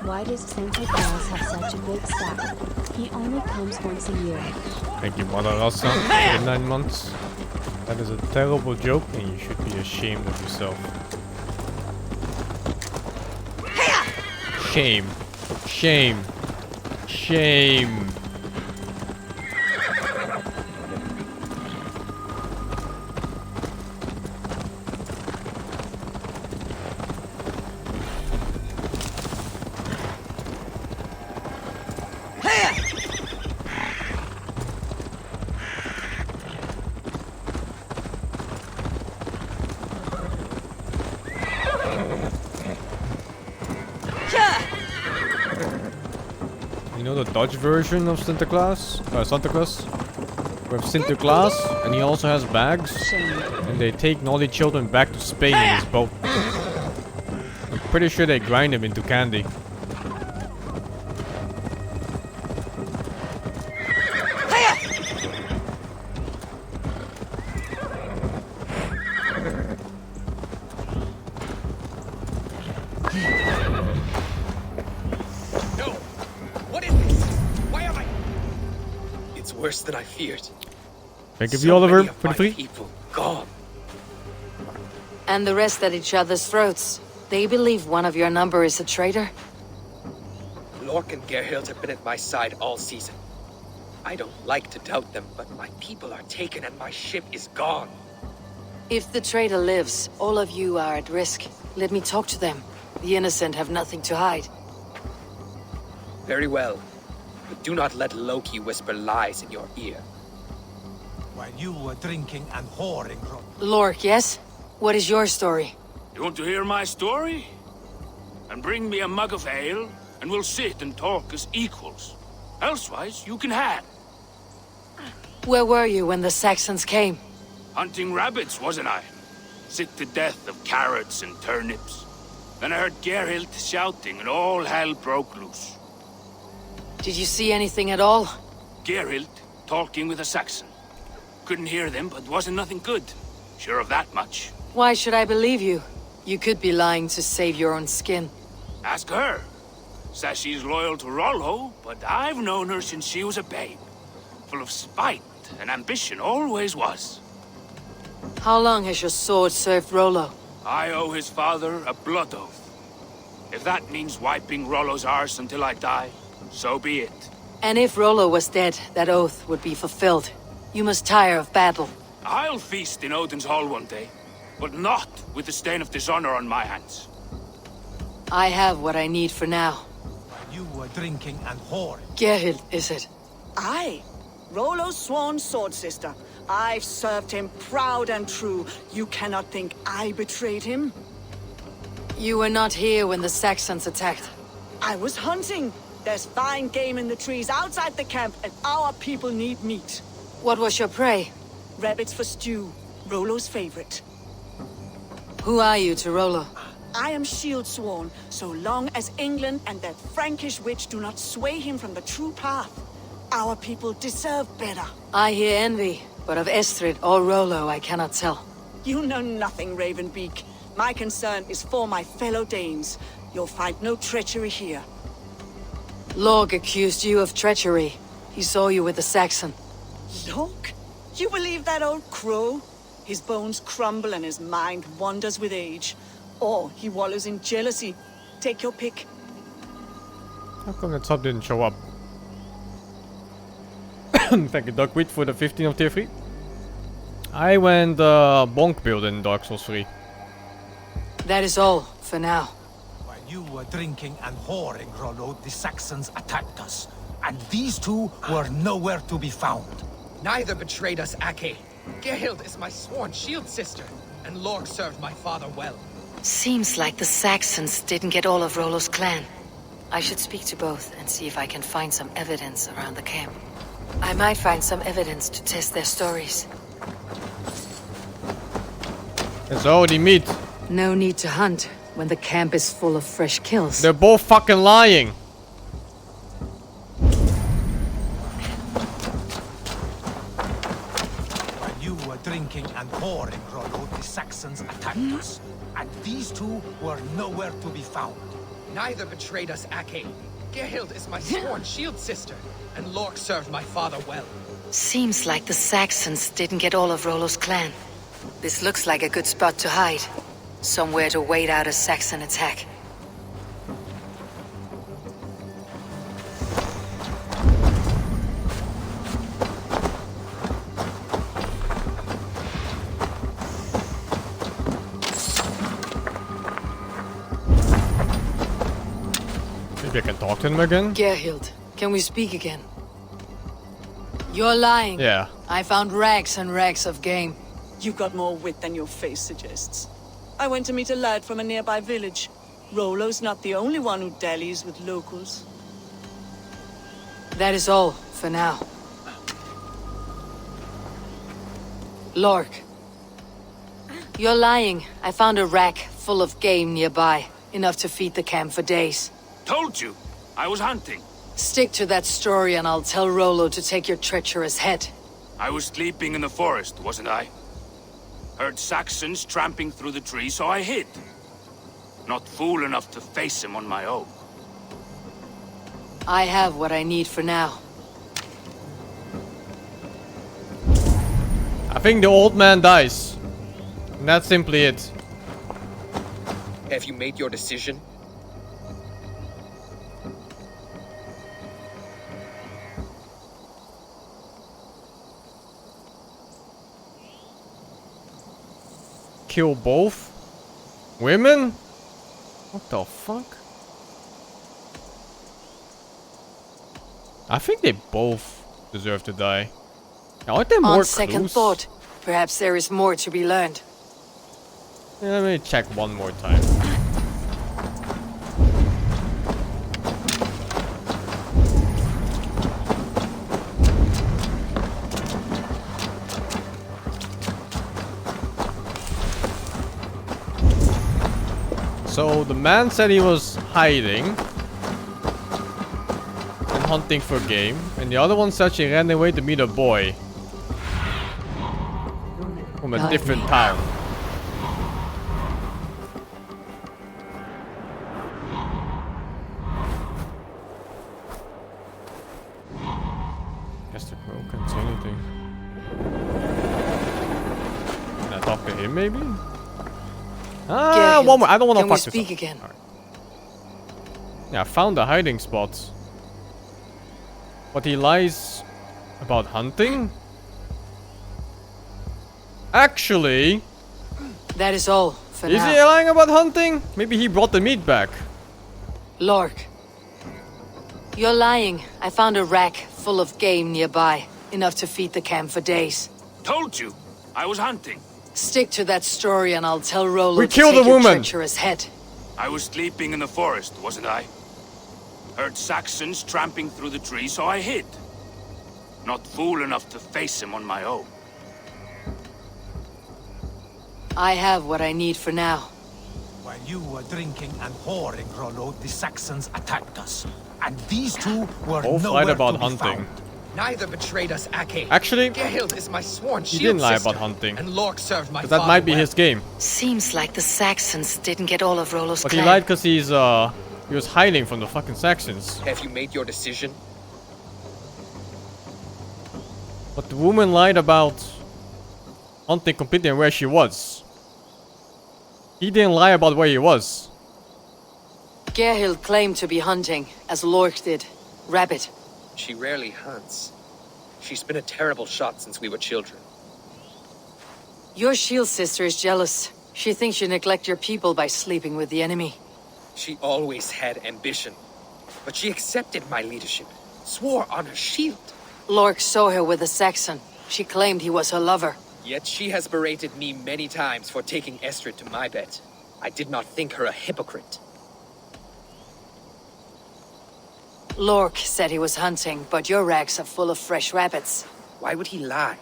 Why does Santa Claus have such a big sack? He only comes once a year. Thank you, Mother Rasa, for 9 months. That is a terrible joke and you should be ashamed of yourself. Shame. Shame. Shame. You know the Dutch version of Santa Claus? Santa Claus? We have Sinterklaas, and he also has bags. And they take naughty children back to Spain in his boat. I'm pretty sure they grind him into candy. Worse than I feared. Thank you, Oliver, for the free. People gone. And the rest at each other's throats. They believe one of your number is a traitor? Lork and Gerhild have been at my side all season. I don't like to doubt them, but my people are taken and my ship is gone. If the traitor lives, all of you are at risk. Let me talk to them. The innocent have nothing to hide. Very well. But do not let Loki whisper lies in your ear. While you were drinking and whoring, Lork, yes? What is your story? You want to hear my story? And bring me a mug of ale, and we'll sit and talk as equals. Elsewise, you can hang. Where were you when the Saxons came? Hunting rabbits, wasn't I? Sick to death of carrots and turnips. Then I heard Gerhild shouting, and all hell broke loose. Did you see anything at all? Gerhild talking with a Saxon. Couldn't hear them, but wasn't nothing good. Sure of that much. Why should I believe you? You could be lying to save your own skin. Ask her. Says she's loyal to Rollo, but I've known her since she was a babe. Full of spite and ambition, always was. How long has your sword served Rollo? I owe his father a blood oath. If that means wiping Rollo's arse until I die, so be it. And if Rollo was dead, that oath would be fulfilled. You must tire of battle. I'll feast in Odin's hall one day, but not with the stain of dishonor on my hands. I have what I need for now. You were drinking and whoring. Gerhild, is it? Aye. Rollo's sworn sword sister. I've served him proud and true. You cannot think I betrayed him? You were not here when the Saxons attacked. I was hunting. There's fine game in the trees outside the camp, and our people need meat. What was your prey? Rabbits for stew. Rollo's favorite. Who are you to Rollo? I am shield sworn, so long as England and that Frankish witch do not sway him from the true path. Our people deserve better. I hear envy, but of Estrid or Rollo I cannot tell. You know nothing, Ravenbeak. My concern is for my fellow Danes. You'll find no treachery here. Lorg accused you of treachery. He saw you with the Saxon. Look, you believe that old crow? His bones crumble and his mind wanders with age. Or he wallows in jealousy. Take your pick. How come that sub didn't show up? Thank you, Duckweed, for the 15 of tier 3. I went bonk build in Dark Souls 3. That is all, for now. While you were drinking and whoring, Rollo, the Saxons attacked us. And these two were nowhere to be found. Neither betrayed us, Ake. Gerhild is my sworn shield sister, and Lork served my father well. Seems like the Saxons didn't get all of Rollo's clan. I should speak to both and see if I can find some evidence around the camp. I might find some evidence to test their stories. It's already meat. No need to hunt when the camp is full of fresh kills. They're both fucking lying. While you were drinking and whoring, Rollo, the Saxons attacked us. And these two were nowhere to be found. Neither betrayed us, Ake. Gerhild is my sworn shield sister, and Lork served my father well. Seems like the Saxons didn't get all of Rollo's clan. This looks like a good spot to hide. Somewhere to wait out a Saxon attack. Maybe I can talk to him again? Gerhild, can we speak again? You're lying. Yeah. I found rags and rags of game. You've got more wit than your face suggests. I went to meet a lad from a nearby village. Rollo's not the only one who dallies with locals. That is all, for now. Lork. You're lying. I found a rack full of game nearby. Enough to feed the camp for days. Told you. I was hunting. Stick to that story and I'll tell Rollo to take your treacherous head. I was sleeping in the forest, wasn't I? Heard Saxons tramping through the trees, so I hid. Not fool enough to face him on my own. I have what I need for now. I think the old man dies. And that's simply it. Have you made your decision? Kill both women? What the fuck? I think they both deserve to die. Now, aren't there more On second clues? thought, perhaps there is more to be learned. Yeah, let me check one more time. So the man said he was hiding and hunting for game, and the other one said she ran away to meet a boy from a different town. Guess the crow can't say anything. Can I talk to him maybe? Ah, one more. I don't want to fuck this up. Can we speak again? Right. Yeah, I found the hiding spot. But he lies about hunting? Actually... That is all, for is now. he lying about hunting? Maybe he brought the meat back. Lork. You're lying. I found a rack full of game nearby. Enough to feed the camp for days. Told you. I was hunting. Stick to that story and I'll tell Rollo We to killed take the your woman. treacherous head. I was sleeping in the forest, wasn't I? Heard Saxons tramping through the trees, so I hid. Not fool enough to face him on my own. I have what I need for now. While you were drinking and whoring, Rollo, the Saxons attacked us. And these two were Both nowhere lied about to be hunting. found. Neither betrayed us, Ake. Actually, Gerhild is my sworn he shield didn't lie sister, about hunting. and Lork served my But that father might be well. his game. Seems like the Saxons didn't get all of Rollo's But clan. he lied because he was hiding from the fucking Saxons. Have you made your decision? But the woman lied about hunting completely and where she was. He didn't lie about where he was. Gerhild claimed to be hunting, as Lork did. Rabbit. She rarely hunts. She's been a terrible shot since we were children. Your shield sister is jealous. She thinks you neglect your people by sleeping with the enemy. She always had ambition. But she accepted my leadership. Swore on her shield. Lork saw her with a Saxon. She claimed he was her lover. Yet she has berated me many times for taking Estrid to my bed. I did not think her a hypocrite. Lork said he was hunting, but your racks are full of fresh rabbits. Why would he lie?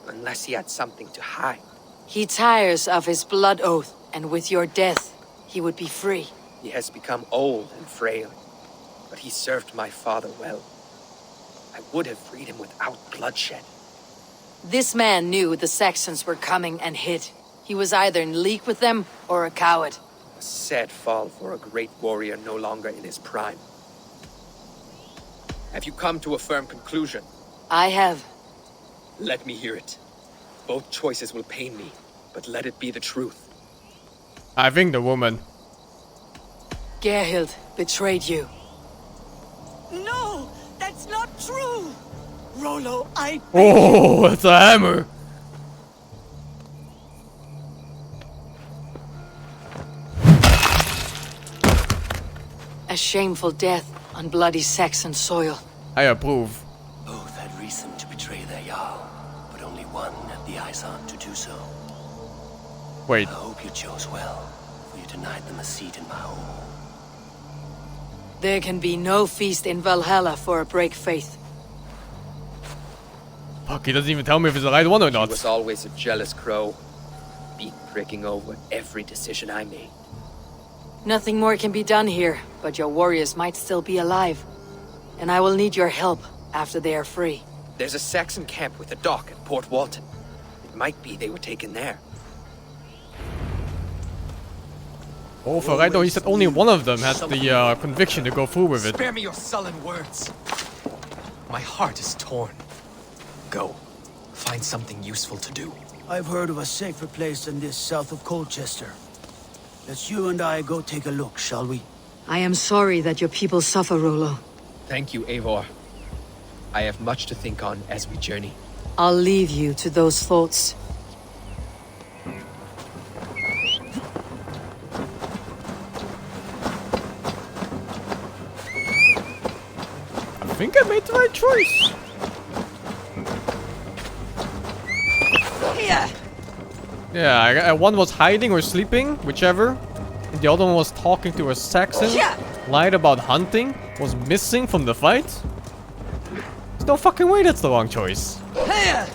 Unless he had something to hide. He tires of his blood oath, and with your death, he would be free. He has become old and frail, but he served my father well. I would have freed him without bloodshed. This man knew the Saxons were coming and hid. He was either in league with them or a coward. A sad fall for a great warrior no longer in his prime. Have you come to a firm conclusion? I have. Let me hear it. Both choices will pain me, but let it be the truth. I think the woman. Gerhild betrayed you. No, that's not true. Rollo, I... Oh, it's a hammer. A shameful death on bloody Saxon soil. I approve. Both had reason to betray their Jarl, but only one had the eyes on to do so. Wait. I hope you chose well, for you denied them a seat in my home. There can be no feast in Valhalla for a break faith. Fuck, he doesn't even tell me if it's the right one or not. He was always a jealous crow, breaking over every decision I made. Nothing more can be done here, but your warriors might still be alive. And I will need your help after they are free. There's a Saxon camp with a dock at Port Walton. It might be they were taken there. Oh, for right now, he said only one of them had the conviction to go through with it. Spare me your sullen words. My heart is torn. Go. Find something useful to do. I've heard of a safer place than this south of Colchester. Let's you and I go take a look, shall we? I am sorry that your people suffer, Rollo. Thank you, Eivor. I have much to think on as we journey. I'll leave you to those thoughts. I think I made the right choice. Yeah, one was hiding or sleeping, whichever. And the other one was talking to a Saxon. Lied about hunting. Was missing from the fight. There's no fucking way that's the wrong choice. I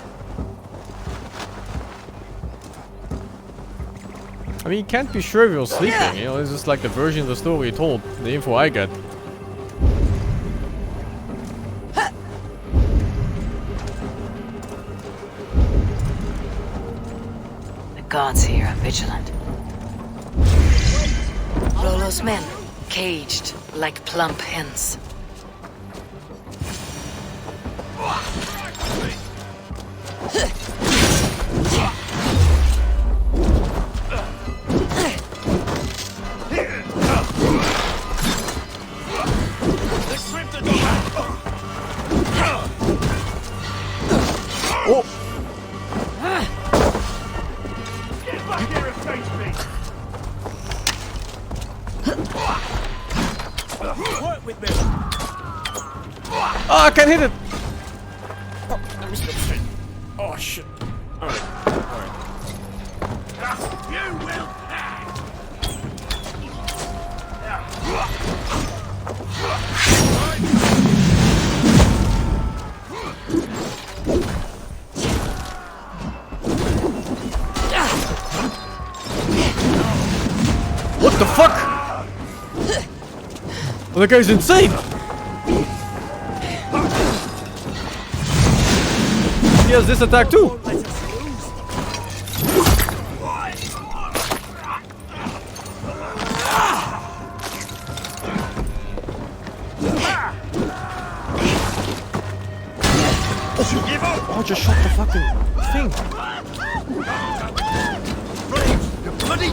mean, you can't be sure if he was sleeping, you know, it's just like the version of the story told, the info I get. The gods here are vigilant. Rollo's men, caged like plump hens. Oh, I can't hit it! Oh, let me stop straight. Oh, shit. Alright. You will pay! What the fuck? Well, that guy's insane! He has this attack too! Oh just shot the fucking thing. You bloody...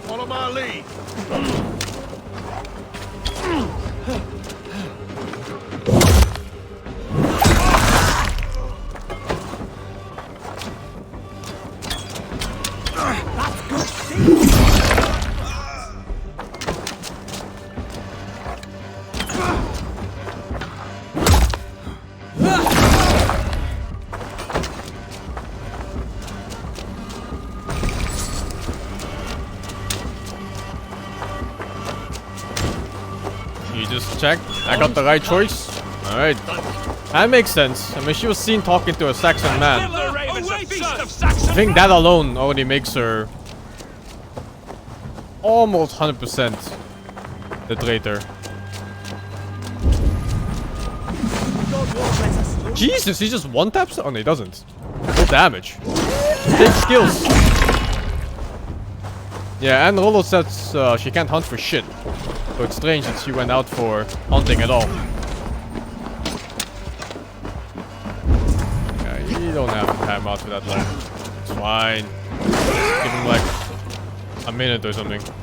Follow my lead. You just checked. I got the right choice. Alright. That makes sense. I mean, she was seen talking to a Saxon man. I think that alone already makes her almost 100% the traitor. Jesus, he just one-taps? Oh no, he doesn't. No damage. Big skills. Yeah, and Rolo says she can't hunt for shit. So it's strange that she went out for hunting at all. Yeah, you don't have to time out for that long. It's fine. Give him like a minute or something. It's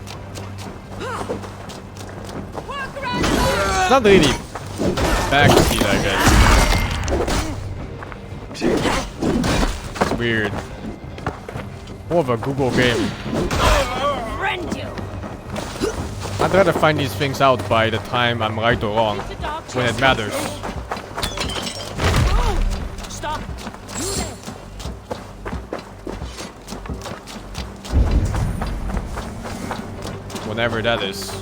not really backseat, I guess. It's weird. More of a Google game. I'd rather find these things out by the time I'm right or wrong, when it matters. Stop! Whenever that is.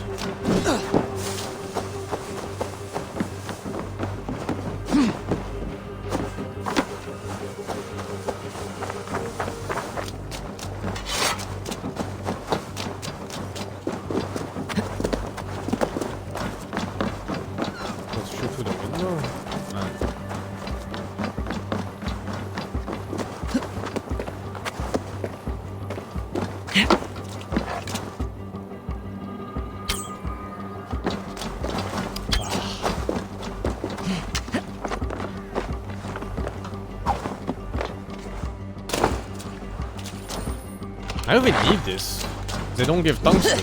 I don't even need this. They don't give tungsten.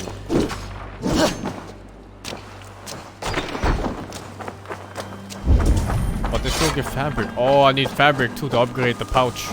But they still give fabric. Oh, I need fabric too to upgrade the pouch.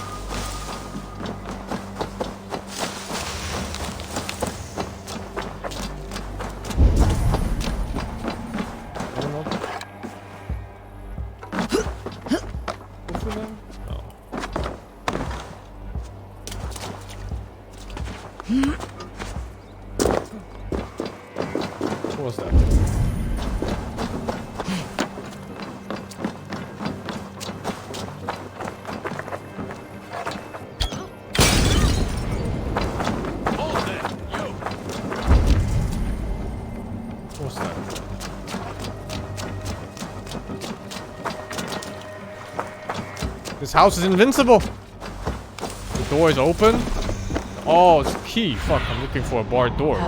This house is invincible. The door is open. Oh, it's a key. Fuck, I'm looking for a barred door.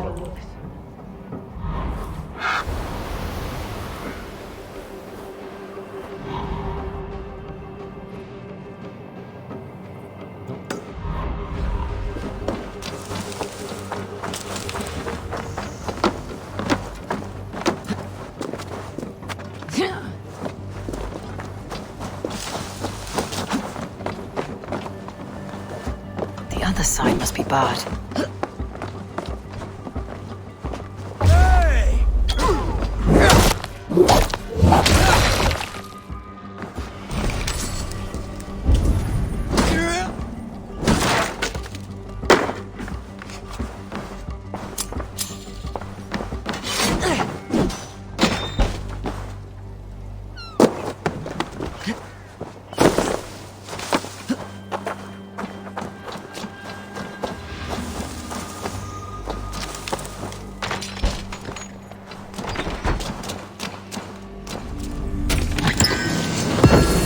The other side must be barred.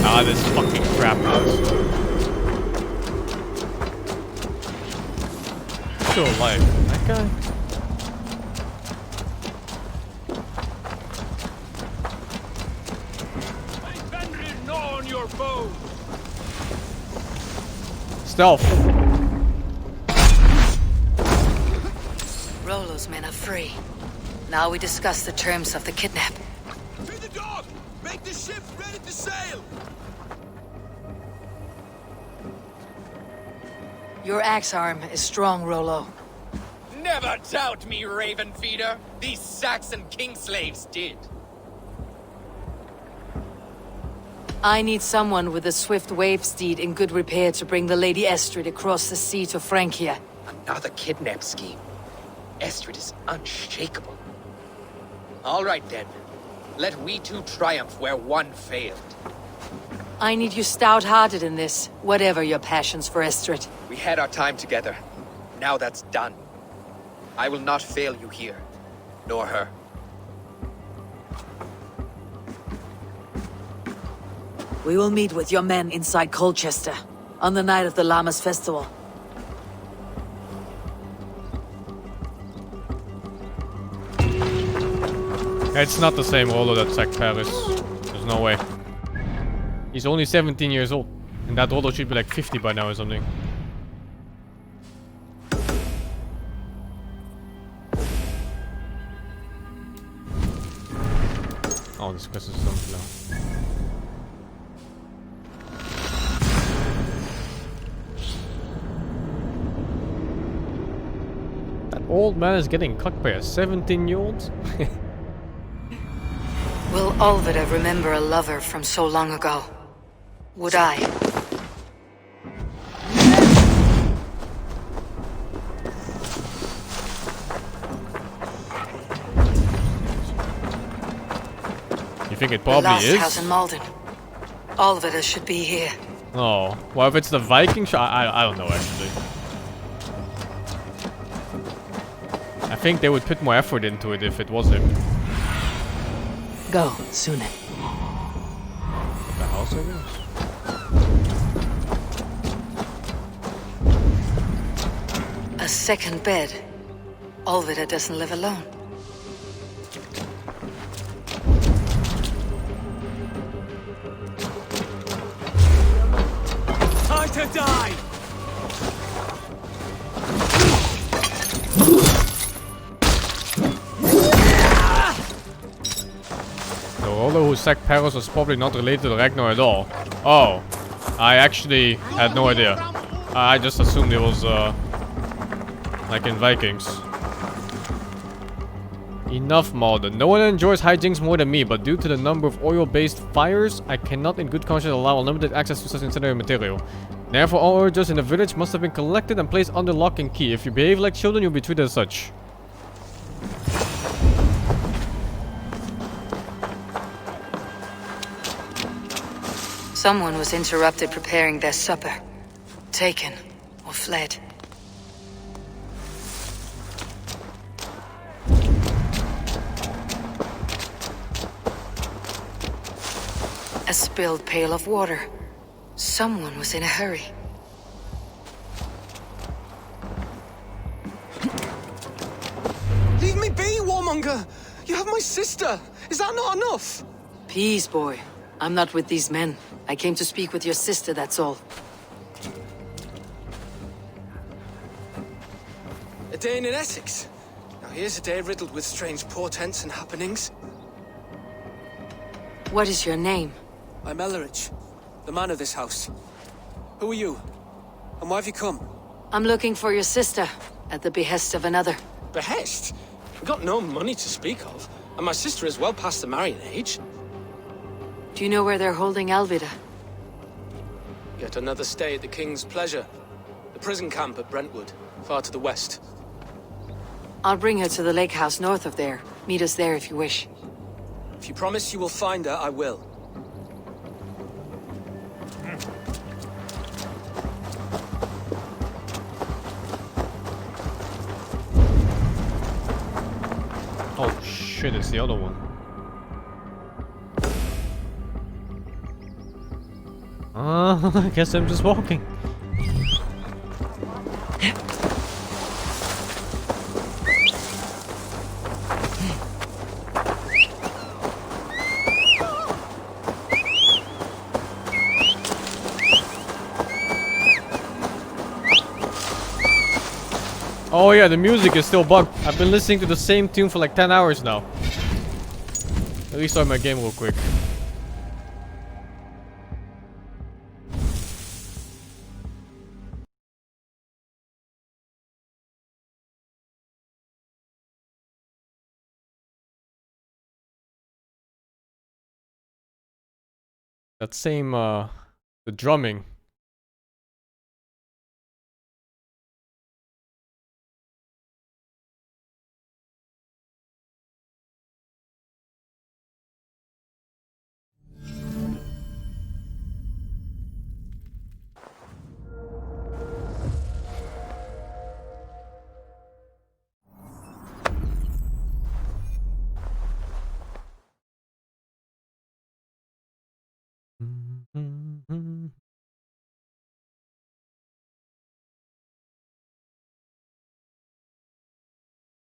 Ah, this fucking crap house. Still alive. That guy? your bow. Stealth. Rollo's men are free. Now we discuss the terms of the kidnap. To the dock! Make the ship ready to sail! Your axe arm is strong, Rollo. Never doubt me, Raven Feeder. These Saxon king slaves did. I need someone with a swift wave steed in good repair to bring the Lady Estrid across the sea to Francia. Another kidnap scheme. Estrid is unshakable. All right then. Let we two triumph where one failed. I need you stout-hearted in this, whatever your passions for Estrid. We had our time together. Now that's done. I will not fail you here, nor her. We will meet with your men inside Colchester, on the night of the Llamas Festival. It's not the same Rollo that sacked Paris. There's no way. He's only 17 years old. And that Rollo should be like 50 by now or something. Oh, this quest is something now. That old man is getting cucked by a 17-year-old? Will Olvida remember a lover from so long ago? Would I? You think it probably the last is? house in Malden. Olvida should be here. Oh, well, if it's the Vikings, I don't know actually. I think they would put more effort into it if it was him. Go, Sune. The house, I guess. A second bed. Olvida doesn't live alone. Time to die! The Rollo who sacked Paris was probably not related to Ragnar at all. Oh, I actually had no idea. I just assumed it was, like in Vikings. Enough, Malden. No one enjoys hijinks more than me, but due to the number of oil-based fires, I cannot in good conscience allow unlimited access to such incendiary material. Therefore, all urgers in the village must have been collected and placed under lock and key. If you behave like children, you'll be treated as such. Someone was interrupted preparing their supper. Taken or fled. A spilled pail of water. Someone was in a hurry. Leave me be, warmonger! You have my sister! Is that not enough? Peace, boy. I'm not with these men. I came to speak with your sister, that's all. A day in Essex. Now here's a day riddled with strange portents and happenings. What is your name? I'm Ellerich, the man of this house. Who are you? And why have you come? I'm looking for your sister, at the behest of another. Behest? We've got no money to speak of, and my sister is well past the marrying age. Do you know where they're holding Alvida? Yet another stay at the King's pleasure. The prison camp at Brentwood, far to the west. I'll bring her to the lake house north of there. Meet us there if you wish. If you promise you will find her, I will. Oh shit, it's the other one. I guess I'm just walking. Oh yeah, the music is still bugged. I've been listening to the same tune for like 10 hours now. Let me restart my game real quick. That same, the drumming.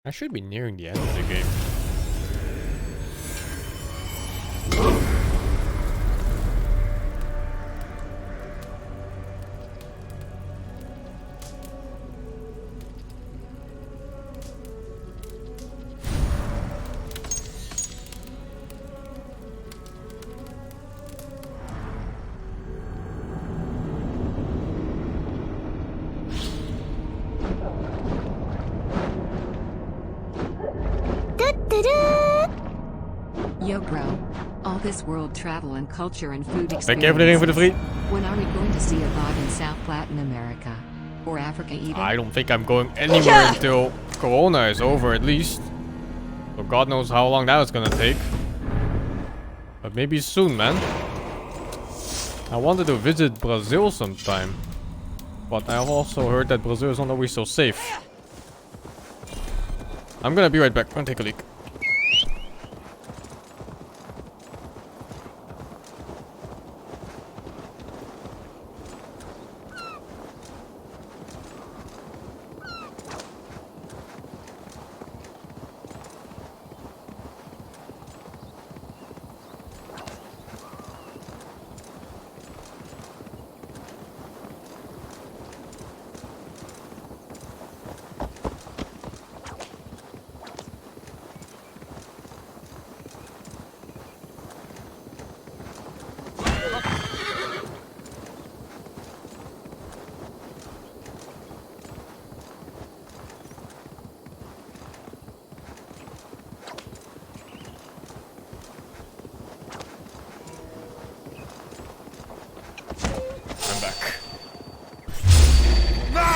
I should be nearing the end of the game. Yo, bro. All this world travel and culture and food experience. Thank you everything for the free. When are we going to see a Vod in South Latin America? Or Africa even? I don't think I'm going anywhere until Corona is over at least. So God knows how long that is gonna take. But maybe soon, man. I wanted to visit Brazil sometime. But I've also heard that Brazil is not always so safe. I'm gonna be right back. I'm gonna take a leak.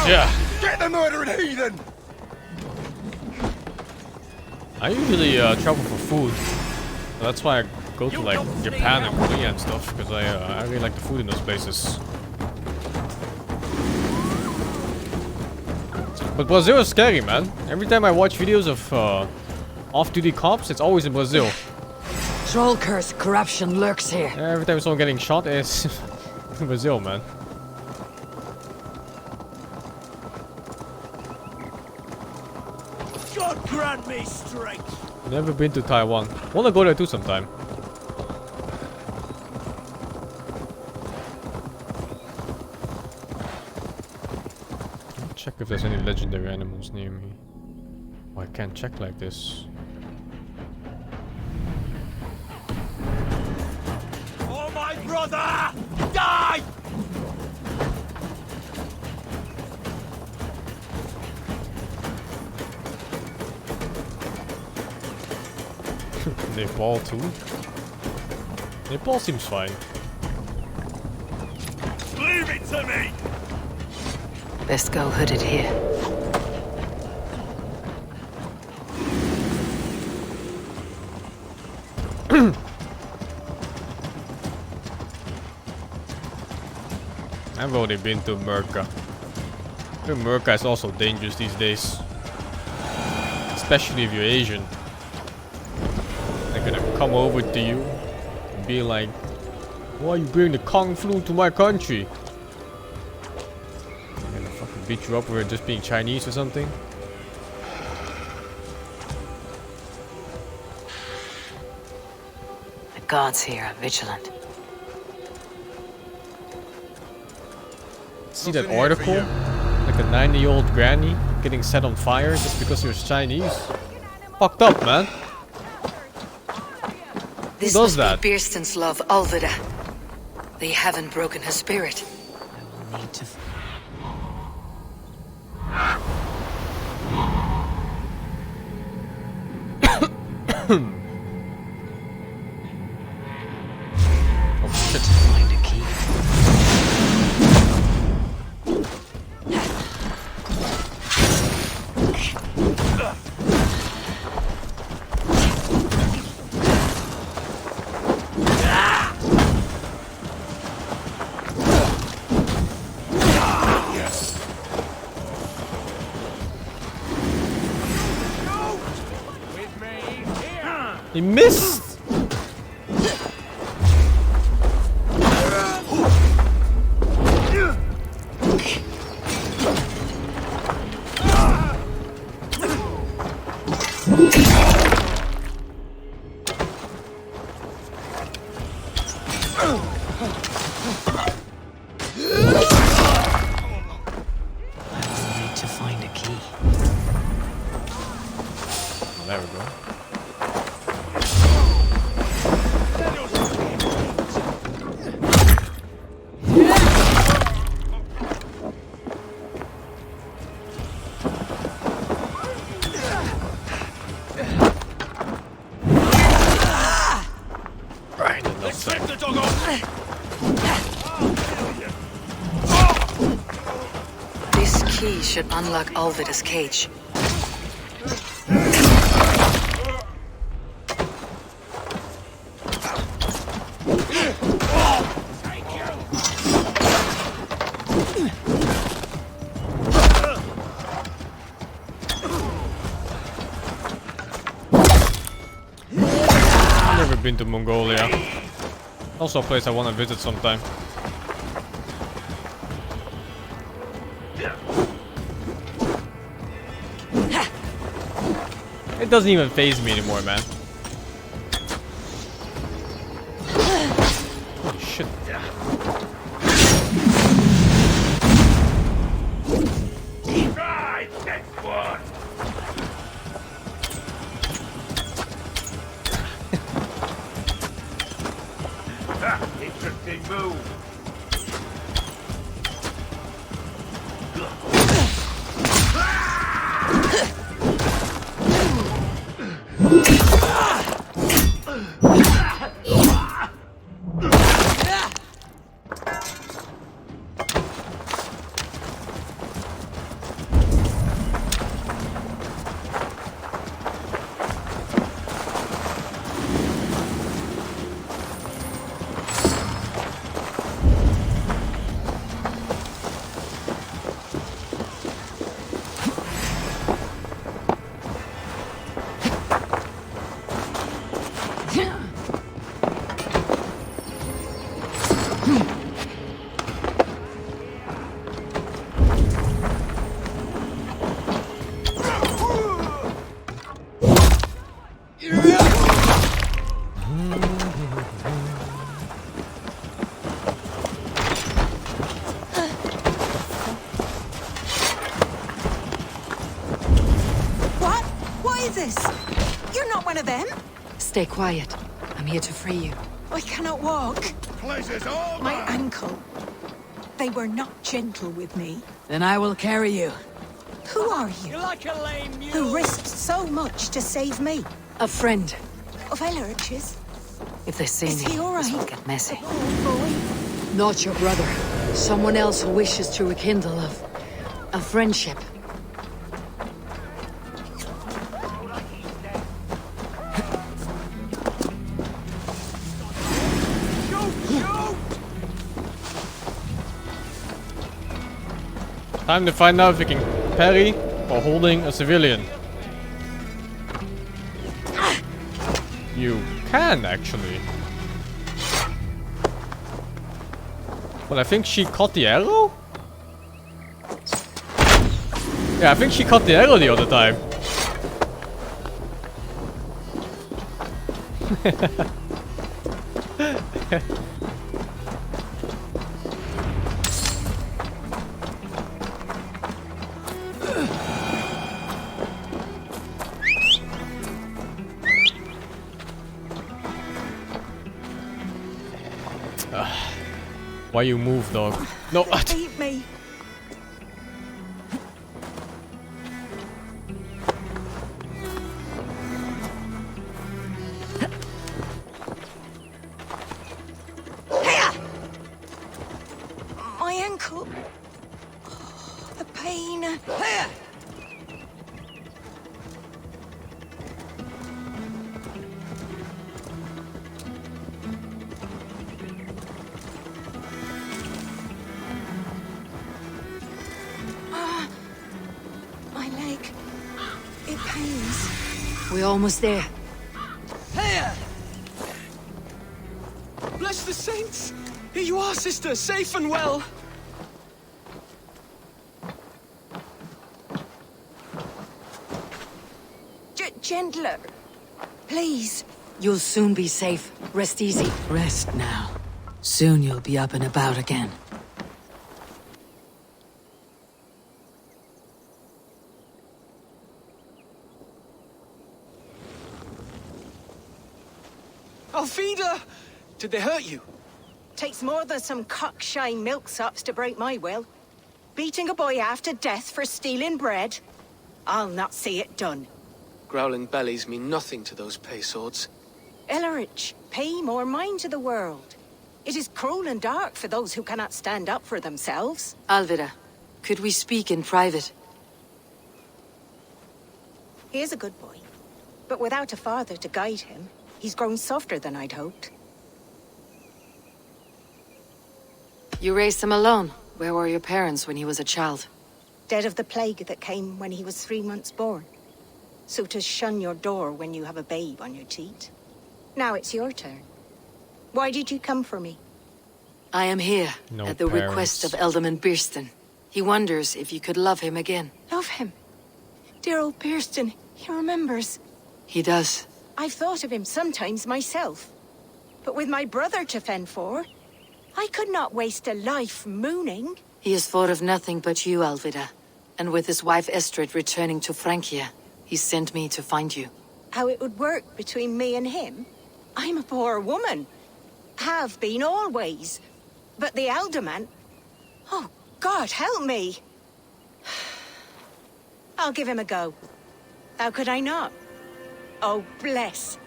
Yeah. Get the murdering heathen! I usually travel for food. That's why I go to like Japan and Korea and stuff, because I really like the food in those places. But Brazil is scary, man. Every time I watch videos of off-duty cops, it's always in Brazil. Troll curse corruption lurks here. Every time someone getting shot, it's in Brazil, man. God grant me strength! Never been to Taiwan. Wanna go there too sometime. I'll check if there's any legendary animals near me. Oh, I can't check like this. Oh my brother! Die! Nepal too? Nepal seems fine. Leave it to me! Best go hooded here. I've already been to Merca. I think Merca is also dangerous these days. Especially if you're Asian. They're gonna come over to you and be like, why you bring the Kung flu to my country? They're gonna fucking beat you up for just being Chinese or something. The gods here are vigilant. See that article? Like Like a 90-year-old granny getting set on fire just because he was Chinese. Fucked up, man. This Who does must that? be Beerston's love, Alvida. They haven't broken her spirit. I will need to... Oh shit. Find a key. He missed! Need to find a key. There we go. Right, Let's let the dog off! This key should unlock Alvida's cage. Never been to Mongolia. Also a place I want to visit sometime. It doesn't even faze me anymore, man. Holy shit. Right, next one. Interesting move. What is this? You're not one of them? Stay quiet. I'm here to free you. I cannot walk. Pleasure's all My ankle. They were not gentle with me. Then I will carry you. Who are you? You're like a lame mule. Who risked so much to save me? A friend. Of Ellerch's? If they see Is me, he all this right? will get messy. Oh, Not your brother. Someone else who wishes to rekindle a friendship. Time to find out if we can parry while holding a civilian. You can, actually. But I think she caught the arrow? Yeah, I think she caught the arrow the other time. Why you move, dog? No. Eat me. My ankle. The pain. Here. My leg. It pains. We're almost there. Here! Bless the saints! Here you are, sister, safe and well. Gentler. Please. You'll soon be safe. Rest easy. Rest now. Soon you'll be up and about again. Alfida! Did they hurt you? Takes more than some cockshy milksops to break my will. Beating a boy half to death for stealing bread? I'll not see it done. Growling bellies mean nothing to those pay swords. Ellerich, pay more mind to the world. It is cruel and dark for those who cannot stand up for themselves. Alvida, could we speak in private? He is a good boy, but without a father to guide him, he's grown softer than I'd hoped. You raised him alone. Where were your parents when he was a child? Dead of the plague that came when he was 3 months born. So to shun your door when you have a babe on your teat. Now it's your turn. Why did you come for me? I am here, No at the request of Alderman Birston. He wonders if you could love him again. Love him? Dear old Birston, he remembers. He does. I've thought of him sometimes myself. But with my brother to fend for, I could not waste a life mooning. He has thought of nothing but you, Alvida. And with his wife Estrid returning to Francia, he sent me to find you. How it would work between me and him? I'm a poor woman. Have been always. But the alderman... Oh, God, help me. I'll give him a go. How could I not? Oh, bless.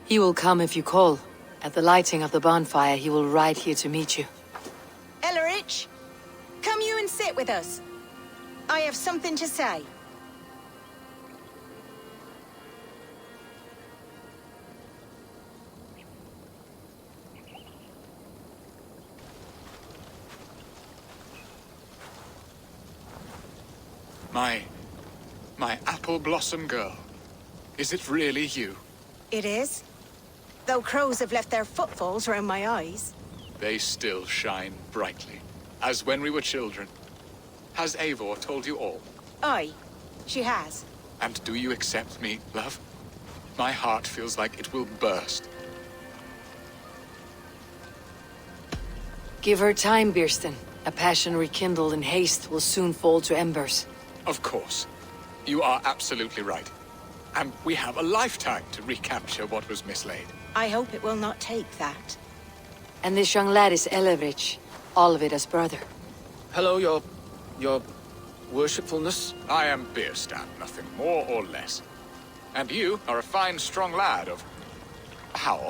He will come if you call. At the lighting of the bonfire, he will ride here to meet you. Ellerich, come you and sit with us. I have something to say. My apple blossom girl. Is it really you? It is. Though crows have left their footfalls around my eyes. They still shine brightly, as when we were children. Has Eivor told you all? Aye, she has. And do you accept me, love? My heart feels like it will burst. Give her time, Birston. A passion rekindled in haste will soon fall to embers. Of course. You are absolutely right. And we have a lifetime to recapture what was mislaid. I hope it will not take that. And this young lad is Ellerich, Alvida's brother. Hello, your worshipfulness. I am Birstan, nothing more or less. And you are a fine, strong lad of... how